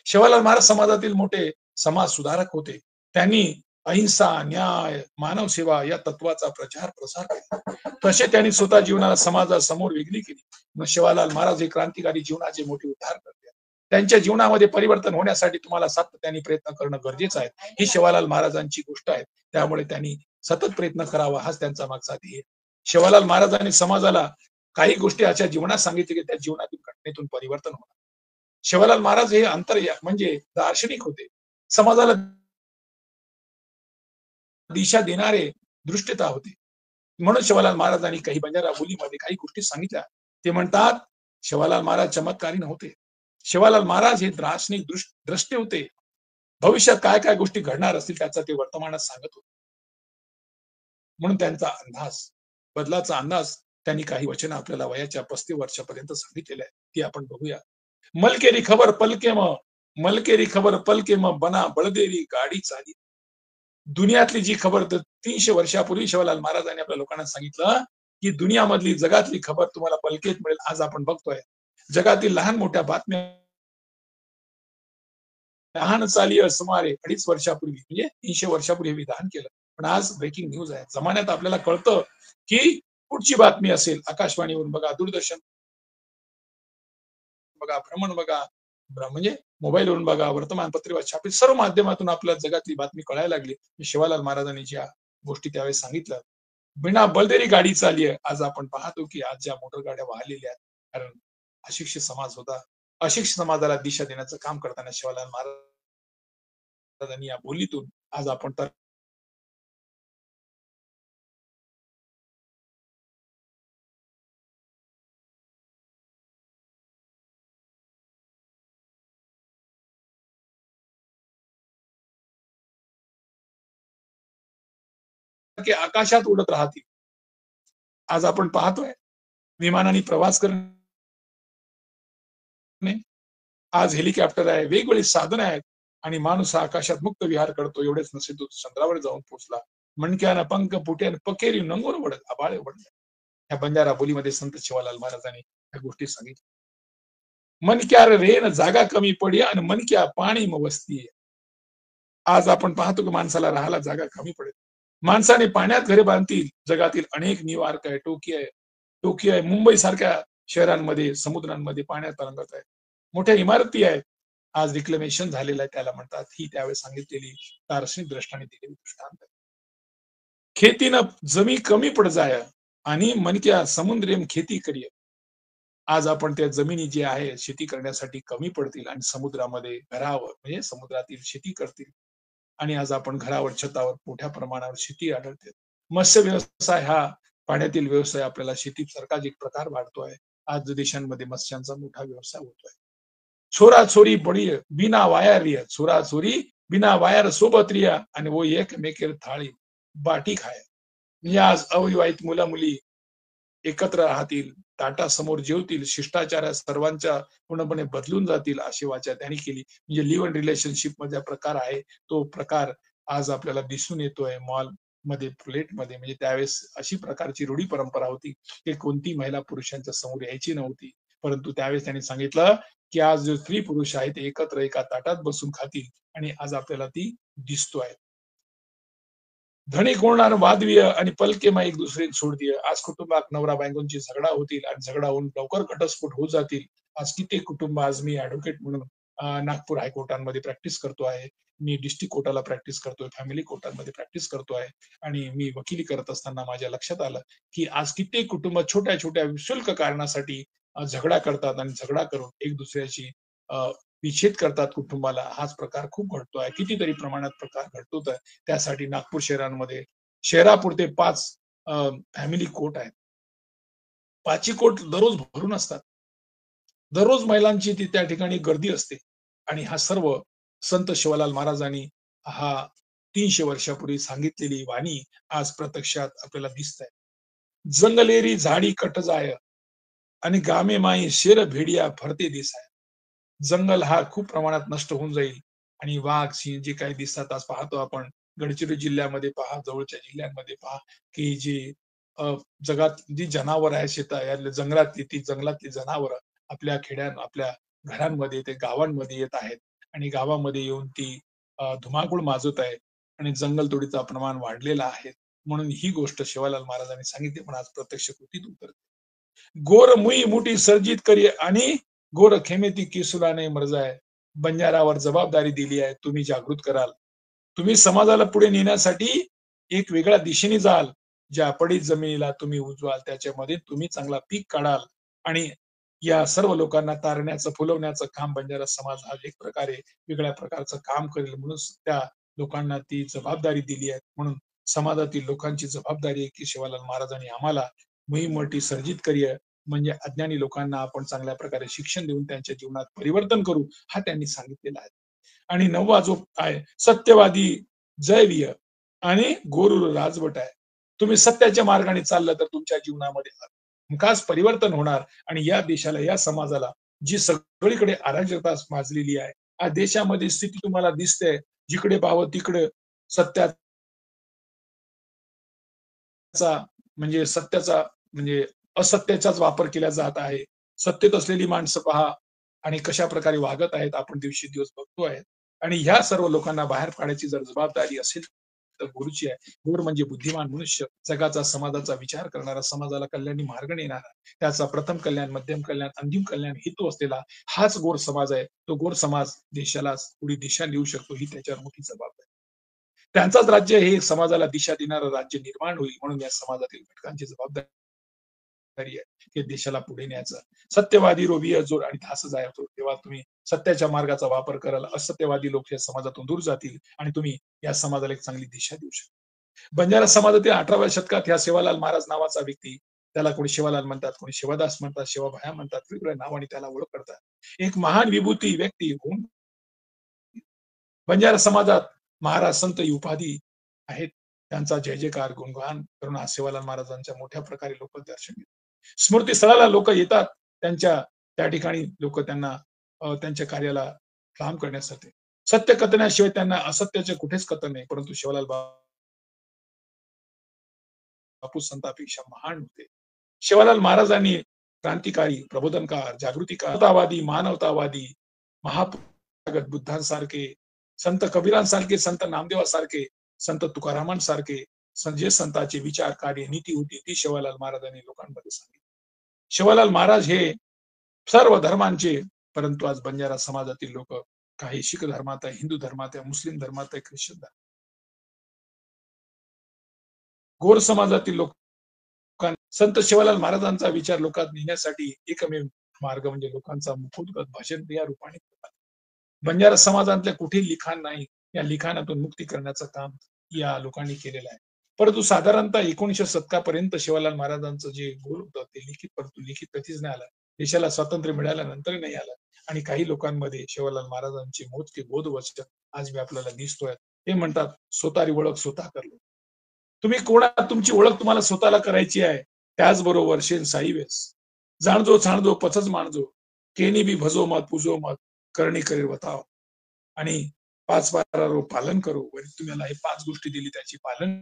शिवालाल महाराज समाजातील मोठे समाज सुधारक होते. त्यांनी अहिंसा, न्याय, मानव सेवा या तत्वाचा प्रचार प्रसार केला. तसे त्यांनी स्वतः जीवनाला समाजासमोर वेगळी केली. मग शिवालाल महाराज हे क्रांतिकारी जीवनाचे मोठे उद्धार करते. त्यांच्या जीवनामध्ये परिवर्तन होण्यासाठी तुम्हाला सातत्याने प्रयत्न करणं गरजेचं आहे. ही शिवालाल महाराजांची गोष्ट आहे. त्यामुळे त्यांनी सतत प्रयत्न करावा हाच त्यांचा मागचा ध्येय. शिवालाल महाराजांनी समाजाला काही गोष्टी अशा जीवनात सांगितले की त्या जीवनातून घटनेतून परिवर्तन होणार. शिवालाल महाराज हे म्हणजे दार्शनिक होते. समाजाला दिशा देणारे दृष्टता होते. म्हणून शिवालाल महाराजांनी काही बंजारा बोलीमध्ये काही गोष्टी सांगितल्या. ते म्हणतात शिवालाल महाराज चमत्कारी नव्हते. शिवालाल महाराज हे दार्शनिक द्रष्टे होते. भविष्यात काय काय गोष्टी घडणार असतील त्याचा ते वर्तमानात सांगत होते. म्हणून त्यांचा अंदाज, बदलाचा अंदाज त्यांनी काही वचनं आपल्याला वयाच्या 35 वर्षापर्यंत सांगितलेलं आहे. ती आपण बघूया. "मलकेरी खबर पलके मग, मलकेरी खबर पलके मग, बना बळदेवी गाडी चाली." दुनियातली जी खबर 300 वर्षापूर्वी शिवलाल महाराजांनी आपल्या लोकांना सांगितलं, की दुनियामधली जगातली खबर तुम्हाला पलकेत मिळेल. आज आपण बघतोय. जगातील लहान-मोठ्या बातम्या लहान चाली सुमारे 2.5 वर्षापूर्वी म्हणजे 300 वर्षापूर्वी हे विधान केलं. पण आज ब्रेकिंग न्यूज आहे. जमान्यात आपल्याला कळतं, की कुठची बातमी असेल आकाशवाणीवरून बघा, दूरदर्शन बघा, भ्रमण बघा, म्हणजे मोबाईलवरून बघा, वर्तमानपत्रे छापील सर्व माध्यमातून आपल्याला जगातली बातमी कळायला लागली. शिवालाल महाराजांनी ज्या गोष्टी त्यावेळेस सांगितल्या, बिना बलदेरी गाडी चालली आहे. आज आपण पाहतो, की आज ज्या मोटर गाड्या वाहलेल्या आहेत. कारण अशिक्षित समाज होता. अशिक्षित समाजाला दिशा देण्याचं काम करताना शिवालाल महाराजांनी या बोलीतून आज आपण तर की आकाशात उडत राहतील. आज आपण पाहतोय विमानाने प्रवास करणे, आज हेलिकॉप्टर आहे, वेगवेगळी साधनं आहेत आणि माणूस हा आकाशात मुक्त विहार करतो. एवढेच नसे तो चंद्रावर जाऊन पोहोचला. मणक्यानं पंख फुट्यान पकेरी नंगूर वडत आभाळे वडले. या बंजारा बोलीमध्ये संत शिवालाल महाराजांनी या गोष्टी सांगितल्या. मनक्यार रेन जागा कमी पडी आणि मनक्या पाणी मग वस्ती. आज आपण पाहतो की माणसाला राहायला जागा कमी पडेल. माणसाने पाण्यात घरे बांधतील. जगातील अनेक न्यूयॉर्क आहे, टोकियो आहे, मुंबई सारख्या शहरांमध्ये, समुद्रांमध्ये पाण्यात तरंगत आहे. मोठ्या इमारती आहेत. आज रिक्लेमेशन झालेलं आहे त्याला म्हणतात. ही त्यावेळेस सांगितलेली दार्शनिक द्रष्टाने दिलेली दृष्टांत आहे. खेतीनं जमी कमी पड जाय आणि मनक्या समुद्रेम खेती करिय. आज आपण त्या जमिनी जी आहे शेती करण्यासाठी कमी पडतील आणि समुद्रामध्ये घरावर म्हणजे समुद्रातील शेती करतील. आणि आज आपण घरावर, छतावर मोठ्या प्रमाणावर शेती आढळते. मत्स्य व्यवसाय हा पाण्यातील व्यवसाय आपल्याला शेतीसारखाच एक प्रकार वाढतो आहे. आज देशांमध्ये मत्स्यांचा मोठा व्यवसाय होतोय. छोरा-छोरी बळी बिना वायर रिय, छोरा-छोरी बिना वायर सोबत रिया आणि वो एकमेकेर थाळी बाटी खाय. म्हणजे आज अविवाहित मुला-मुली एकत्र राहतील, ताटासमोर जेवतील, शिष्टाचार सर्वांच्या पूर्णपणे बदलून जातील अशी वाचा त्यांनी केली. म्हणजे लिव्ह इन रिलेशनशिप मध्ये प्रकार आहे, तो प्रकार आज आपल्याला दिसून येतोय मॉलमध्ये, फ्लॅटमध्ये. म्हणजे त्यावेळेस अशी प्रकारची रूढी परंपरा होती, की कोणती महिला पुरुषांच्या समोर यायची नव्हती. परंतु त्यावेळेस त्यांनी सांगितलं, की आज जो स्त्री-पुरुष आहेत ते एकत्र एका ताटात बसून खातील आणि आज आपल्याला ती दिसतोय. धणी कोणार वादविय आणि पलकेमा एक दुसरे सोड दिय. आज कुटुंबात नवरा बायकोंची झगडा होतील आणि झगडा होऊन लवकर घटस्फोट होत जातील. आज कित्येक कुटुंब आज मी ऍडव्होकेट म्हणून नागपूर हायकोर्टामध्ये प्रॅक्टिस करतो आहे. मी डिस्ट्रिक्ट कोर्टाला प्रॅक्टिस करतोय, फॅमिली कोर्टामध्ये प्रॅक्टिस करतो आहे आणि मी वकिली करत असताना माझ्या लक्षात आलं, की आज कित्येक कुटुंब छोट्या-छोट्या क्षुल्क कारणासाठी झगडा करतात आणि झगडा करून एक दुसऱ्याची विच्छेद करतात कुटुंबाला. हाच प्रकार खूप घडतो आहे. कितीतरी प्रमाणात प्रकार घडतो आहे. त्यासाठी नागपूर शहरांमध्ये शहरापुरते 5 फॅमिली कोर्ट आहेत. 5ही कोर्ट दररोज भरून असतात. दररोज महिलांची ती त्या ठिकाणी गर्दी असते आणि हा सर्व संत शिवालाल महाराजांनी हा 300 वर्षापूर्वी सांगितलेली वाणी आज प्रत्यक्षात आपल्याला दिसत आहे. जंगलेरी झाडी कट जाय आणि गामे माई शेर भेडिया फरते दिसाय. जंगल हा खूप प्रमाणात नष्ट होऊन जाईल आणि वाघ, सिंह जे काही दिसतात आज पाहतो आपण गडचिरोली जिल्ह्यामध्ये पहा, जवळच्या जिल्ह्यांमध्ये पहा, की जी जगात जी जनावर आहे जंगलातली ती जंगलातली जनावर आपल्या आपल्या घरांमध्ये ते गावांमध्ये येत आहेत आणि गावामध्ये येऊन ती धुमाकूळ माजवत आहे आणि जंगलतोडीचं प्रमाण वाढलेलं आहे. म्हणून ही गोष्ट शिवालाल महाराजांनी सांगितली पण आज प्रत्यक्ष कृतीत उतरते. गोर मुई मुठी सर्जित करी आणि गोर खेमेती केसुलाने मर्जाय. बंजारावर जबाबदारी दिली आहे. तुम्ही जागृत कराल. तुम्ही समाजाला पुढे नेण्यासाठी एक वेगळ्या दिशेने जाल. ज्या पडीत जमिनीला तुम्ही उजवाल त्याच्यामध्ये तुम्ही चांगला पीक काढाल आणि या सर्व लोकांना तारण्याचं, फुलवण्याचं काम बंजारा समाज हा एक प्रकारे वेगळ्या प्रकारचं काम करेल म्हणून त्या लोकांना ती जबाबदारी दिली आहे. म्हणून समाजातील लोकांची जबाबदारी आहे, की शिवालाल महाराजांनी आम्हाला मोहीम-मोठी सर्जित करी आहे. म्हणजे अज्ञानी लोकांना आपण चांगल्या प्रकारे शिक्षण देऊन त्यांच्या जीवनात परिवर्तन करू, हा त्यांनी सांगितलेला आहे. आणि 9वा जो आहे सत्यवादी जयवीय आणि गोरुर राजवट आहे. तुम्ही सत्याच्या मार्गाने चाललं तर तुमच्या जीवनामध्ये हमखास परिवर्तन होणार आणि या देशाला, या समाजाला जी सगळीकडे अराजकता माजलेली आहे, या देशामध्ये स्थिती तुम्हाला दिसते, जिकडे पाहावं तिकडे सत्याचा म्हणजे सत्याचा म्हणजे असत्याचाच वापर केला जात आहे. सत्तेत असलेली माणसं पहा आणि कशा प्रकारे वागत आहेत आपण दिवसेंदिवस बघतो आहे. आणि ह्या सर्व लोकांना बाहेर काढायची जर जबाबदारी असेल तर गुरुची आहे. गुरु म्हणजे बुद्धिमान मनुष्य, जगाचा, समाजाचा विचार करणारा, समाजाला कल्याणी मार्ग नेणारा, त्याचा प्रथम कल्याण, मध्यम कल्याण, अंतिम कल्याण हेतू असलेला हाच गोर समाज आहे. तो गोर समाज देशाला पुढे दिशा देऊ शकतो ही त्याच्यावर मोठी जबाबदारी. त्यांचाच राज्य हे समाजाला दिशा देणारं राज्य निर्माण होईल म्हणून या समाजातील घटकांची जबाबदारी आहे हे देशाला पुढे न्यायचं. सत्यवादी रोबी जोड आणि धासच आहे तो. तेव्हा तुम्ही सत्याच्या मार्गाचा वापर कराल, असत्यवादी लोक या समाजातून दूर जातील आणि तुम्ही या समाजाला एक चांगली दिशा देऊ शकता. बंजारा समाजातील 18व्या शतकात ह्या सेवालाल महाराज नावाचा व्यक्ती, त्याला कोणी शिवालाल म्हणतात, कोणी शिवदास म्हणतात, शिवाभाया म्हणतात, वेगवेगळ्या नावाने त्याला ओळख करतात. एक महान विभूती व्यक्ती होऊन बंजारा समाजात महाराज संत ही उपाधी आहेत. त्यांचा जय जयकार गुणगान करून आज सेवालाल महाराजांच्या मोठ्या प्रकारे लोक दर्शन घेतात. स्मृती स्थळाला लोक येतात. त्यांच्या त्या ठिकाणी लोक त्यांना त्यांच्या कार्याला काम करण्यासाठी. सत्य कथनाशिवाय त्यांना असत्याचे कुठेच कथन नाही. परंतु शिवलाल बापू संतांपेक्षा महान होते. शिवालाल महाराजांनी क्रांतिकारी, प्रबोधनकार, जागृतिकारवादी, मानवतावादी, महाप्रगत बुद्धांसारखे, संत कबीरांसारखे, संत नामदेवासारखे, संत तुकारामांसारखे जे संतांचे विचार, कार्य, नीती होती ती शिवालाल महाराजांनी लोकांमध्ये सांगितली. शिवालाल महाराज हे सर्व धर्मांचे, परंतु आज बंजारा समाजातील लोक काही शीख धर्मात आहे, हिंदू धर्मात आहे, मुस्लिम धर्मात आहे, ख्रिश्चन धर्मात, गोर समाजातील लोक संत शिवालाल महाराजांचा विचार लोकात नेण्यासाठी एकमेव मार्ग म्हणजे लोकांचा मुखोद्गत भाषण या रूपाने बंजारा समाजातल्या कुठेही लिखाण नाही. या लिखाणातून मुक्ती करण्याचं काम या लोकांनी केलेलं आहे. परंतु साधारणतः 1900 शतकापर्यंत शिवालाल महाराजांचं जे गोल होतं ते लिखित, परंतु लिखित कधीच नाही आलं. देशाला स्वातंत्र्य मिळाल्यानंतर नाही आलं. आणि काही लोकांमध्ये शिवालाल महाराजांचे मोजके बोधवचन आज मी आपल्याला दिसतोय. ते म्हणतात स्वतःची ओळख स्वतः करलो. तुम्ही कोण आहात, तुमची ओळख तुम्हाला स्वतःला करायची आहे. त्याचबरोबर शेन साई वेस जाणजो छाणजो पचच मानजो, केनी बी भजो मत पूजो मत, करणी करीर बताव. आणि 5 पारारो पालन करो. तुम्हाला हे 5 गोष्टी दिली त्याची पालन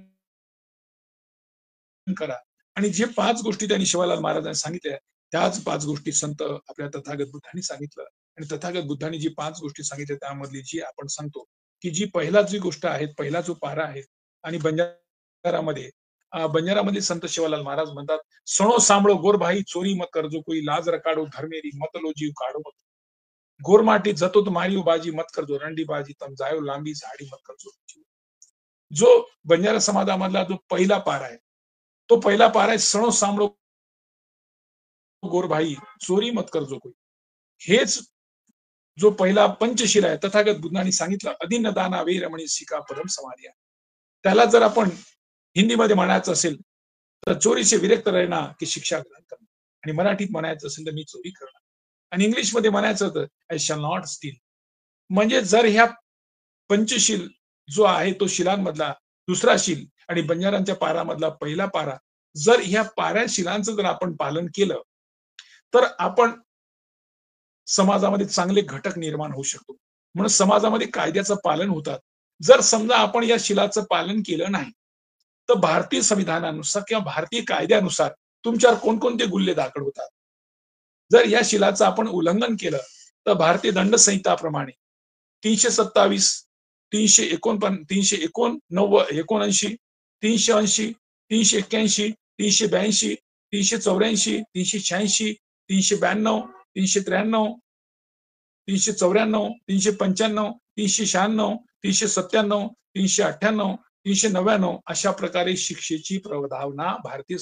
करा. आणि जे 5 गोष्टी त्यांनी शिवालाल महाराजांनी सांगितल्या त्याच 5 गोष्टी संत आपल्या तथागत बुद्धांनी सांगितलं. आणि तथागत बुद्धांनी जी 5 गोष्टी सांगितल्या त्यामधली जी आपण सांगतो की जी पहिला जी गोष्ट आहे, पहिला जो पारा आहे आणि बंजारामध्ये संत शिवालाल महाराज म्हणतात, सणो सांभळो गोर भाई चोरी मत करजो कोई लाज रकाडो धर्मेरी मत लो जीव काढो मत. गोरमाटी जतो तो मारियो बाजी मत करजो रंडी बाजी तम जायो लांबी झाडी मत करजो. जो बंजारा समाजामधला जो पहिला पारा आहे तो पहिला पारा आहे सणो सांभळो गोर भाई चोरी मत करजो कोई. हेच जो पहिला पंचशील आहे तथागत बुद्धांनी सांगितलं अदिन दाना वेरमणी शिका परम समाधिया. त्याला जर आपण हिंदीमध्ये म्हणायचं असेल तर चोरी से विरक्त रहना की शिक्षा ग्रहण करणं. आणि मराठीत म्हणायचं असेल तर मी चोरी करणार. आणि इंग्लिश मध्ये म्हणायचं तर आय शॅल नॉट स्टील. म्हणजे जर ह्या पंचशील जो आहे तो शिलांमधला दुसरा शील आणि बंजारांच्या पारामधला पहिला पारा, जर ह्या पाऱ्या शिलांचं जर आपण पालन केलं तर आपण समाजामध्ये चांगले घटक निर्माण होऊ शकतो. म्हणून समाजामध्ये कायद्याचं पालन होतात. जर समजा आपण या शिलाचं पालन केलं नाही तर भारतीय संविधानानुसार किंवा भारतीय कायद्यानुसार तुमच्यावर कोणकोणते गुन्हे दाखल होतात. जर या शिलाचं आपण उल्लंघन केलं तर भारतीय दंड संहिताप्रमाणे 327, 379, 380, 380, 381, 382, 384, 386, 392, 393, 394, 395, 396, 397, 398, 399 अशा प्रकारे शिक्षेची प्रावधाना भारतीय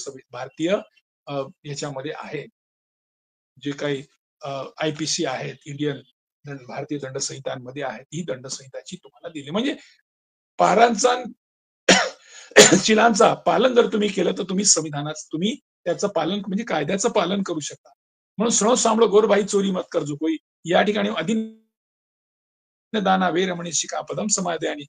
याच्यामध्ये आहे. जे काही IPC आहेत, इंडियन भारतीय दंड संहितांमध्ये आहेत, ही दंड संहिताची तुम्हाला दिली. म्हणजे पारांचा शिलांचा पालन जर तुम्ही केलं तर तुम्ही संविधानाचं तुम्ही त्याचं पालन म्हणजे कायद्याचं पालन करू शकता. म्हणून सणो सांभळो गोरबाई चोरी मत करजो कोई या ठिकाणी दाना वेरमणी शिका पदम समाधी.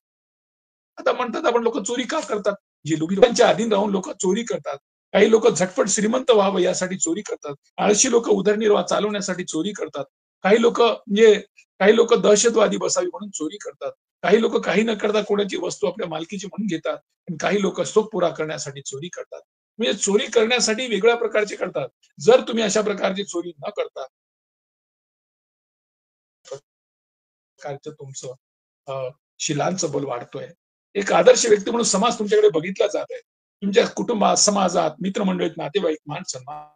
आता म्हणतात आपण लोक चोरी का करतात? जे लोकांच्या अधीन राहून लोक चोरी करतात. काही लोक झटपट श्रीमंत व्हावं यासाठी चोरी करतात. आळशी लोक उदरनिर्वाह चालवण्यासाठी चोरी करतात. काही लोक म्हणजे काही लोक दहशतवादी बसावी म्हणून चोरी करतात. काही लोक काही न करता कोणाची वस्तू आपल्या मालकीची म्हणून घेतात. आणि काही लोक शोक पुरा करण्यासाठी चोरी करतात. म्हणजे चोरी करण्यासाठी वेगळ्या प्रकारचे करतात. जर तुम्ही अशा प्रकारची चोरी न करता प्रकारचं तुमचं शिलांचं बल वाढतोय. एक आदर्श व्यक्ती म्हणून समाज तुमच्याकडे बघितला जात आहे. तुमच्या कुटुंबात, समाजात, मित्रमंडळीत, नातेवाईक, मान सन्मान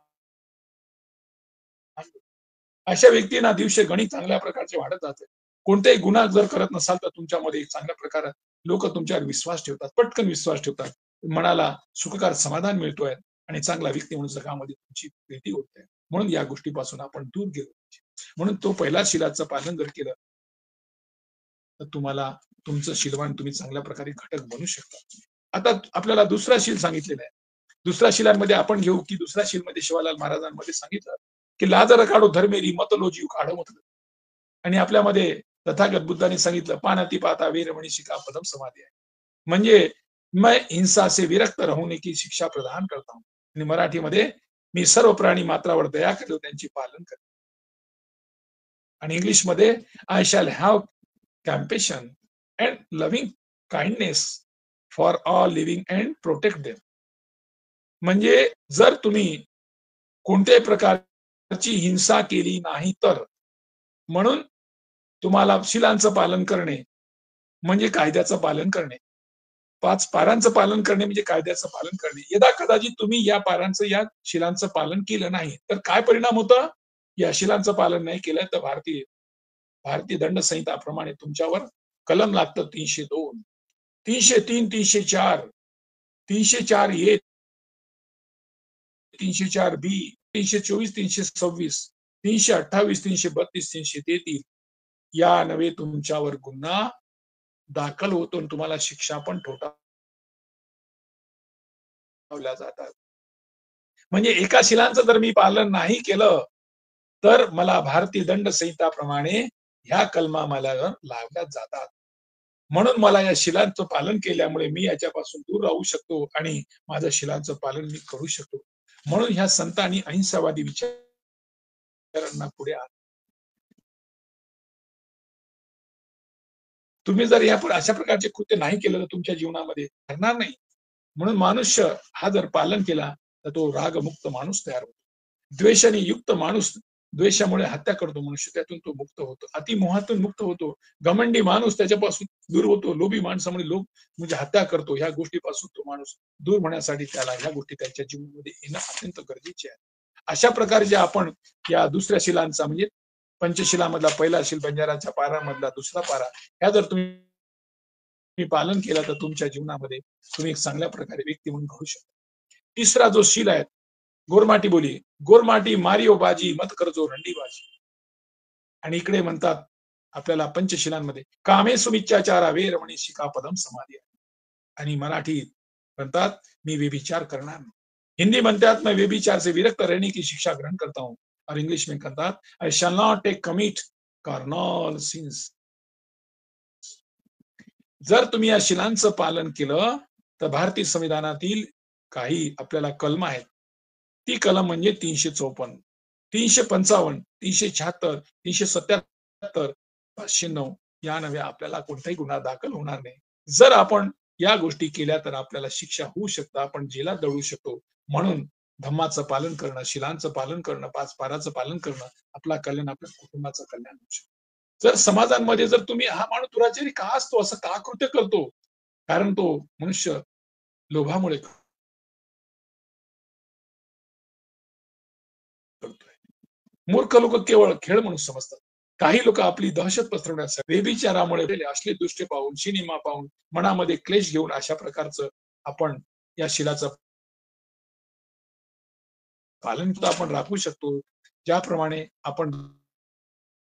अशा व्यक्तींना दिवशी गणित चांगल्या प्रकारचे वाढत जाते. कोणतेही गुन्हा जर करत नसाल तर तुमच्यामध्ये एक चांगल्या प्रकारे लोक तुमच्यावर विश्वास ठेवतात, पटकन विश्वास ठेवतात. मनाला सुखकार समाधान मिळतोय आणि चांगला व्यक्ती म्हणून जगामध्ये तुमची प्रीती होते. म्हणून या गोष्टीपासून आपण दूर गेलो पाहिजे. म्हणून तो पहिला शिलाचं पालन जर केलं तर तुम्हाला तुमचं शीलवान तुम्ही चांगल्या प्रकारे घटक बनू शकता. आता आपल्याला दुसरा शील सांगितलेला आहे. दुसऱ्या शिलांमध्ये आपण घेऊ की दुसऱ्या शीलमध्ये शिवालाल महाराजांमध्ये सांगितलं की लाजर काढो धर्मेरी मत लो जीव काढो मत. आणि आपल्यामध्ये तथागत बुद्धांनी सांगितलं पानाती पाता वेरमणी शिका पदम समाधी आहे. म्हणजे मैं हिंसा से विरक्त राहून की शिक्षा प्रदान करता हूं. आणि मराठीमध्ये मी सर्व प्राणी मात्रावर दया करतो त्यांचे पालन करतो. आणि इंग्लिशमध्ये I shall have compassion and loving kindness for all living and protect them. म्हणजे जर तुम्ही कोणत्याही प्रकारची हिंसा केली नाही तर, म्हणून तुम्हाला शिलांचं पालन करणे म्हणजे कायद्याचं पालन करणे. 5 पारांचं पालन करणे म्हणजे कायद्याचं पालन करणे. यदा कदाचित तुम्ही या पारांचं या शिलांचं पालन केलं नाही तर काय परिणाम होतं? या शिलांचं पालन नाही केलं तर भारतीय दंड संहिताप्रमाणे तुमच्यावर कलम लागतं 302, 303, 304, 304 ए, 304 बी, 324, 326, 328, 332, 333 या नव्हे तुमच्यावर गुन्हा दाखल होतो आणि तुम्हाला शिक्षा पण ठोठावल्या जातात. म्हणजे एका शिलांचं जर मी पालन नाही केलं तर मला भारतीय दंड संहिताप्रमाणे ह्या कलमा मला लावल्या जातात. म्हणून मला या शिलांचं पालन केल्यामुळे मी याच्यापासून दूर राहू शकतो आणि माझं शिलांचं पालन मी करू शकतो. म्हणून ह्या संतांनी अहिंसावादी विचारांना पुढे आणलं. तुम्ही जर या अशा प्रकारचे कृत्य नाही केलं तर तुमच्या जीवनामध्ये घडणार नाही. म्हणून मनुष्य हा जर पालन केला तर तो रागमुक्त माणूस तयार होतो. द्वेषाने युक्त माणूस द्वेषामुळे हत्या करतो मनुष्य, त्यातून तो मुक्त होतो. अतिमोहातून मुक्त होतो. घमंडी माणूस त्याच्यापासून दूर होतो. लोभी माणसामुळे लोभ म्हणजे हत्या करतो. ह्या गोष्टीपासून तो माणूस दूर होण्यासाठी त्याला ह्या गोष्टी त्याच्या जीवनामध्ये येणं अत्यंत गरजेचे आहे. अशा प्रकारचे आपण या दुसऱ्या शिलांचा म्हणजे पंचशिलामधला पहिला शील, बंजाराच्या पारामधला दुसरा पारा, ह्या जर तुम्ही पालन केलं तर तुमच्या जीवनामध्ये तुम्ही एक चांगल्या प्रकारे व्यक्ती म्हणून घडू शकता. तिसरा जो शील आहे गोरमाटी बोली, गोरमाटी मारिओ बाजी मत करजो रंडी बाजी. आणि इकडे म्हणतात आपल्याला पंचशिलांमध्ये कामे सुमिच्छाचारा वेरमणी शिका पदम समाधी. आणि मराठीत म्हणतात मी व्यभिचार करणार नाही. हिंदी म्हणतात मैं व्यभिचार से विरक्त रहने की शिक्षा ग्रहण करता हूं. और इंग्लिश में कहतात I shall not take commit carnal sins. जर तुम्ही या शिलांचं पालन केलं तर भारतीय संविधानातील काही आपल्याला कलम आहेत. ती कलम म्हणजे 354, 355, 376, 377, 509 या नव्हे आपल्याला कोणताही गुन्हा दाखल होणार नाही. जर आपण या गोष्टी केल्या तर आपल्याला शिक्षा होऊ शकतं, आपण जेलात दळू शकतो. म्हणून धम्माचं पालन करणं, शिलांचं पालन करणं, 5 पाराचं पालन करणं आपला कल्याण, आपल्या कुटुंबाचं कल्याण होऊ शकतं. जर समाजांमध्ये जर तुम्ही हा माणूस दुराचारी का असतो, असं का कृत्य करतो, कारण तो मनुष्य लोभामुळे करतोय. मूर्ख लोक केवळ खेळ म्हणून समजतात. काही लोक आपली दहशत पसरवण्यासाठी व्यभिचारामुळे अश्लील दृश्य पाहून, सिनेमा पाहून मनामध्ये क्लेश घेऊन अशा प्रकारचं आपण या शिलाचं पालन आपण राखू शकतो. ज्याप्रमाणे आपण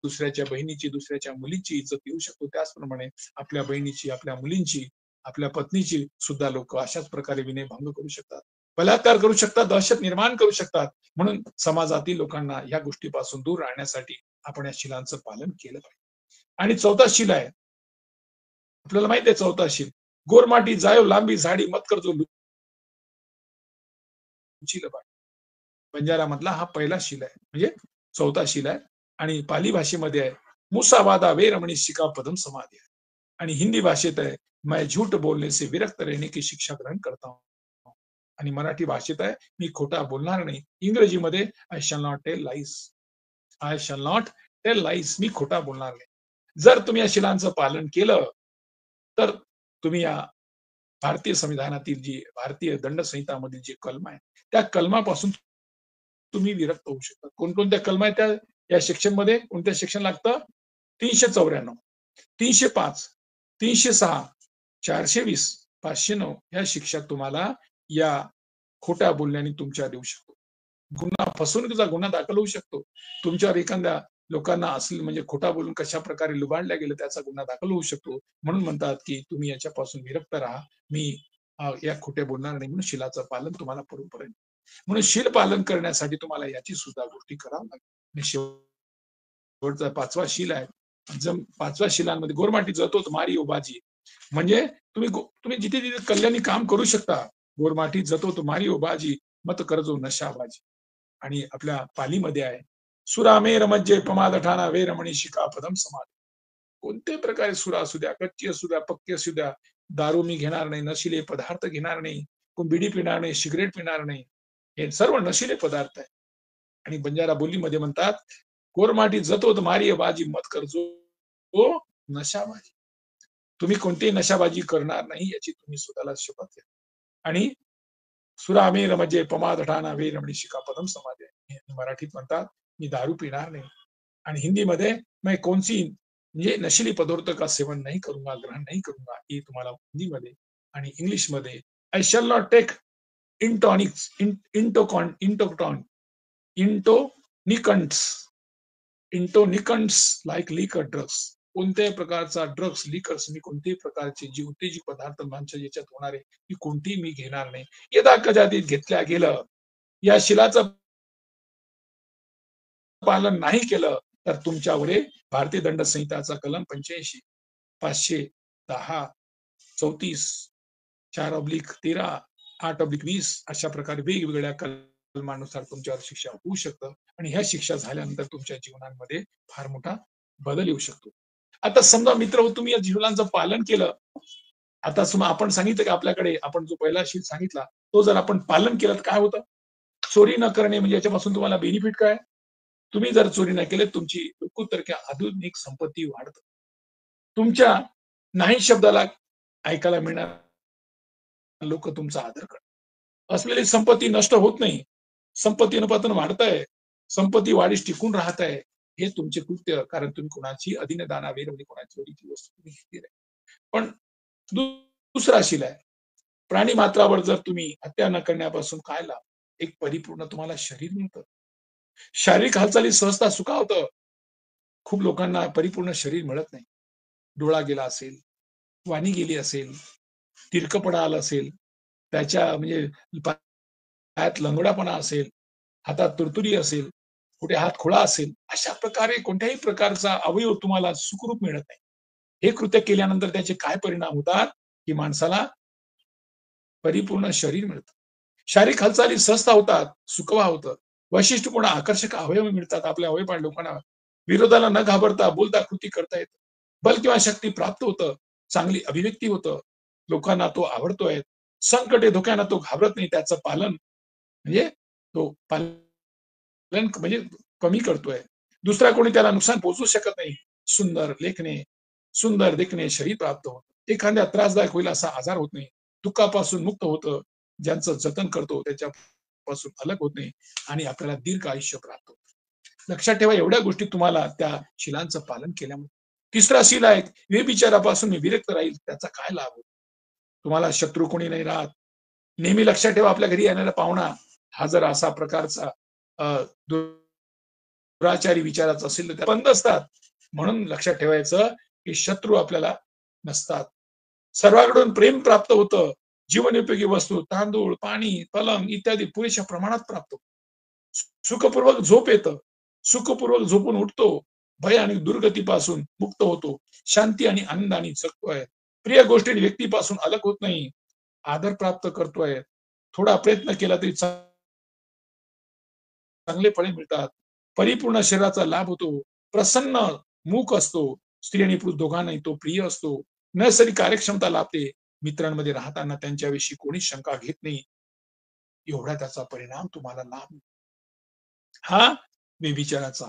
दुसऱ्याच्या बहिणीची, दुसऱ्याच्या मुलीची इज्जत देऊ शकतो, त्याचप्रमाणे आपल्या बहिणीची, आपल्या मुलींची, आपल्या पत्नीची सुद्धा लोक अशाच प्रकारे विनयभंग करू शकतात, बलात्कार करू शकतात, दहशत निर्माण करू शकतात. म्हणून समाजातील लोकांना या गोष्टीपासून दूर राहण्यासाठी आपण या शिलांचं पालन केलं पाहिजे. आणि चौथा शिला आहे. आपल्याला माहिती आहे चौथा शील. गोरमाटी जायो लांबी झाडी मत करजो लुचील बाळ. बंजारामधला हा पहिला शिला आहे. म्हणजे चौथा शिला आहे आणि पाली भाषेमध्ये आहे मुसावादा वेरमणी शिका पदम समाधी आहे. आणि हिंदी भाषेत आहे मैं झूठ बोलने से विरक्त रहने की शिक्षा ग्रहण करता हूं. आणि मराठी भाषेत आहे मी खोटा बोलणार नाही. इंग्रजीमध्ये I shall not tell lies. I shall not tell lies. मी खोटा बोलणार नाही. जर तुम्ही या शिलांचं पालन केलं तर तुम्ही या भारतीय संविधानातील जी भारतीय दंड संहितामधील जी कलम आहे त्या कलमापासून तुम्ही विरक्त होऊ शकता. कोणकोणत्या कलम आहेत त्या या सेक्शन मध्ये कोणत्या सेक्शन लागतं? 394, 305, 306, 420, 509 या शिक्षा तुम्हाला या खोट्या बोलण्याने तुमच्या देऊ शकतो. गुन्हा फसवणुकीचा गुन्हा दाखल होऊ शकतो. तुमच्यावर एखाद्या लोकांना असली म्हणजे खोटा बोलून कशा प्रकारे लुबाडल्या गेलं त्याचा गुन्हा दाखल होऊ शकतो. म्हणून म्हणतात की तुम्ही याच्यापासून विरक्त राहा. मी या खोट्या बोलणार नाही म्हणून शिलाचं पालन तुम्हाला परंपरेने. म्हणून शील पालन करण्यासाठी तुम्हाला याची सुद्धा गोष्टी करावं लागेल. शेवटचा पाचवा शील आहे. पाचव्या शिलांमध्ये गोरमाटी जतोच मारी ओबाजी. म्हणजे तुम्ही जिथे जिथे कल्याणी काम करू शकता. गोरमाटी जतो मारी ओबाजी मत करजो नशाबाजी. आणि आपल्या पालीमध्ये आहे सुरामे रमज्जे पमाद ठाणा वे रमणी शिका पदम समाधी. कोणत्याही प्रकारे सुरा असू द्या, कच्ची असू द्या, पक्की असू द्या, दारू मी घेणार नाही, नशिले पदार्थ घेणार नाही, कोण बिडी पिणार नाही, सिगरेट पिणार नाही. हे सर्व नशिले पदार्थ आहे. आणि बंजारा बोलीमध्ये म्हणतात कोरमाटी जतो मारी बाजी मत करजो तो नशाबाजी. तुम्ही कोणतीही नशाबाजी करणार नाही याची तुम्ही स्वतःला शपथ घ्या. आणि सुरामे रमजे पमाद ठाणा वे रमणी शिका पदम समाधी. मराठीत म्हणतात मी दारू पिणार नाही. आणि हिंदीमध्ये मैं कोणसी म्हणजे नशिली पदार्थ का सेवन नहीं करूंगा, ग्रहण नहीं करूंगा. हे तुम्हाला हिंदीमध्ये आणि इंग्लिशमध्ये I shall not take intoxics intoton intoxicants like liquor drugs. कोणत्याही प्रकारचा ड्रग्स लिकर्स मी कोणत्याही प्रकारचे जी उत्तेजक पदार्थ माणसाच्या याच्यात होणारे ती कोणतीही मी घेणार नाही. यदा कदाचित घेतल्या गेलं या शिलाचं पालन नाही केलं तर तुमच्यावर भारतीय दंड संहिताचा कलम 85, 510, 34, 4/13, 8/20 अशा प्रकारे वेगवेगळ्या कलमानुसार तुमच्यावर शिक्षा होऊ शकतं. आणि ह्या शिक्षा झाल्यानंतर तुमच्या जीवनामध्ये फार मोठा बदल येऊ शकतो. आता समजा मित्र तुम्ही या जीवनाचं पालन केलं. आता आपण सांगितलं की आपल्याकडे आपण जो पहिला शील सांगितला तो जर आपण पालन केलं तर काय होतं? चोरी न करणे म्हणजे याच्यापासून तुम्हाला बेनिफिट काय? तुम्ही जर चोरी नाही केली तुमची उत्तरक्या आधुनिक संपत्ती वाढत. तुमच्या नाही शब्दाला ऐकायला मिळणार लोक तुमचा आदर करतात. असलेली संपत्ती नष्ट होत नाही. संपत्ती अनुपातन वाढत आहे. संपत्ती वाढीस टिकून राहत आहे. हे तुमचे कृत्य कारण तुम्ही कोणाची अधीनदाना वेर म्हणजे कोणाची चोरीची वस्तू तुम्ही घेतली नाही. पण दुसरा शील आहे. प्राणी मात्रावर जर तुम्ही हत्या न करण्यापासून काय लाभ? एक परिपूर्ण तुम्हाला शरीर मिळतं. शारीरिक हालचाली सहजता सुखावतं. खूप लोकांना परिपूर्ण शरीर मिळत नाही. डोळा गेला असेल, वाणी गेली असेल, तिरकपणा आला असेल, त्याच्या म्हणजे पायात लंगडापणा असेल, हातात तुरतुरी असेल, कुठे हात खोळा असेल, अशा प्रकारे कोणत्याही प्रकारचा अवयव तुम्हाला सुखरूप मिळत नाही. हे कृत्य केल्यानंतर त्याचे काय परिणाम होतात की माणसाला परिपूर्ण शरीर मिळतं. शारीरिक हालचाली सहजता होतात, सुखवा होतं. वैशिष्ट्यपूर्ण आकर्षक अवयव मिळतात. आपल्या अवयवान लोकांना विरोधाला न घाबरता बोलता कृती करता येतं. बल किंवा शक्ती प्राप्त होतं. चांगली अभिव्यक्ती होतं. लोकांना तो आवडतोय. संकटे धोक्यांना तो घाबरत नाही. त्याचं पालन म्हणजे तो पालन म्हणजे कमी करतोय. दुसरा कोणी त्याला नुकसान पोहोचू शकत नाही. सुंदर लेखणे, सुंदर देखणे शरीर प्राप्त होतं. एखाद्या त्रासदायक होईल असा आजार होत नाही. दुःखापासून मुक्त होतं. ज्यांचं जतन करतो त्याच्यापासून अलग होत नाही आणि आपल्याला दीर्घ आयुष्य प्राप्त होतं. लक्षात ठेवा एवढ्या गोष्टी तुम्हाला त्या शिलांचं पालन केल्यामुळे. तिसरा शील आहे व्यभिचारापासून मी विरक्त राहील त्याचा काय लाभ होतो? तुम्हाला शत्रू कोणी नाही राहत. नेहमी लक्षात ठेवा आपल्या घरी येणारा पाहुणा हा जर असा प्रकारचा दुराचारी विचाराचा असेल तर त्या बंद असतात. म्हणून लक्षात ठेवायचं की शत्रू आपल्याला नसतात. सर्वांकडून प्रेम प्राप्त होतं. जीवनोपयोगी वस्तू तांदूळ, पाणी, पलंग इत्यादी पुरेशा प्रमाणात प्राप्त होतं. सुखपूर्वक झोप येतं. सुखपूर्वक झोपून उठतो. भय आणि दुर्गतीपासून मुक्त होतो, शांती आणि आनंदाने जगतोय, प्रिय गोष्टी आणि व्यक्तीपासून अलग होत नाही, आदर प्राप्त करतोय, थोडा प्रयत्न केला तरी चांगले फळे मिळतात, परिपूर्ण शरीराचा लाभ होतो, प्रसन्न मूक असतो, स्त्री आणि पुरुष दोघांनाही तो प्रिय असतो, नैसर्गिक कार्यक्षमता लाभते, मित्रांमध्ये राहताना त्यांच्याविषयी कोणीच शंका घेत नाही, एवढा त्याचा परिणाम तुम्हाला लाभ हा व्यभिचाराचा.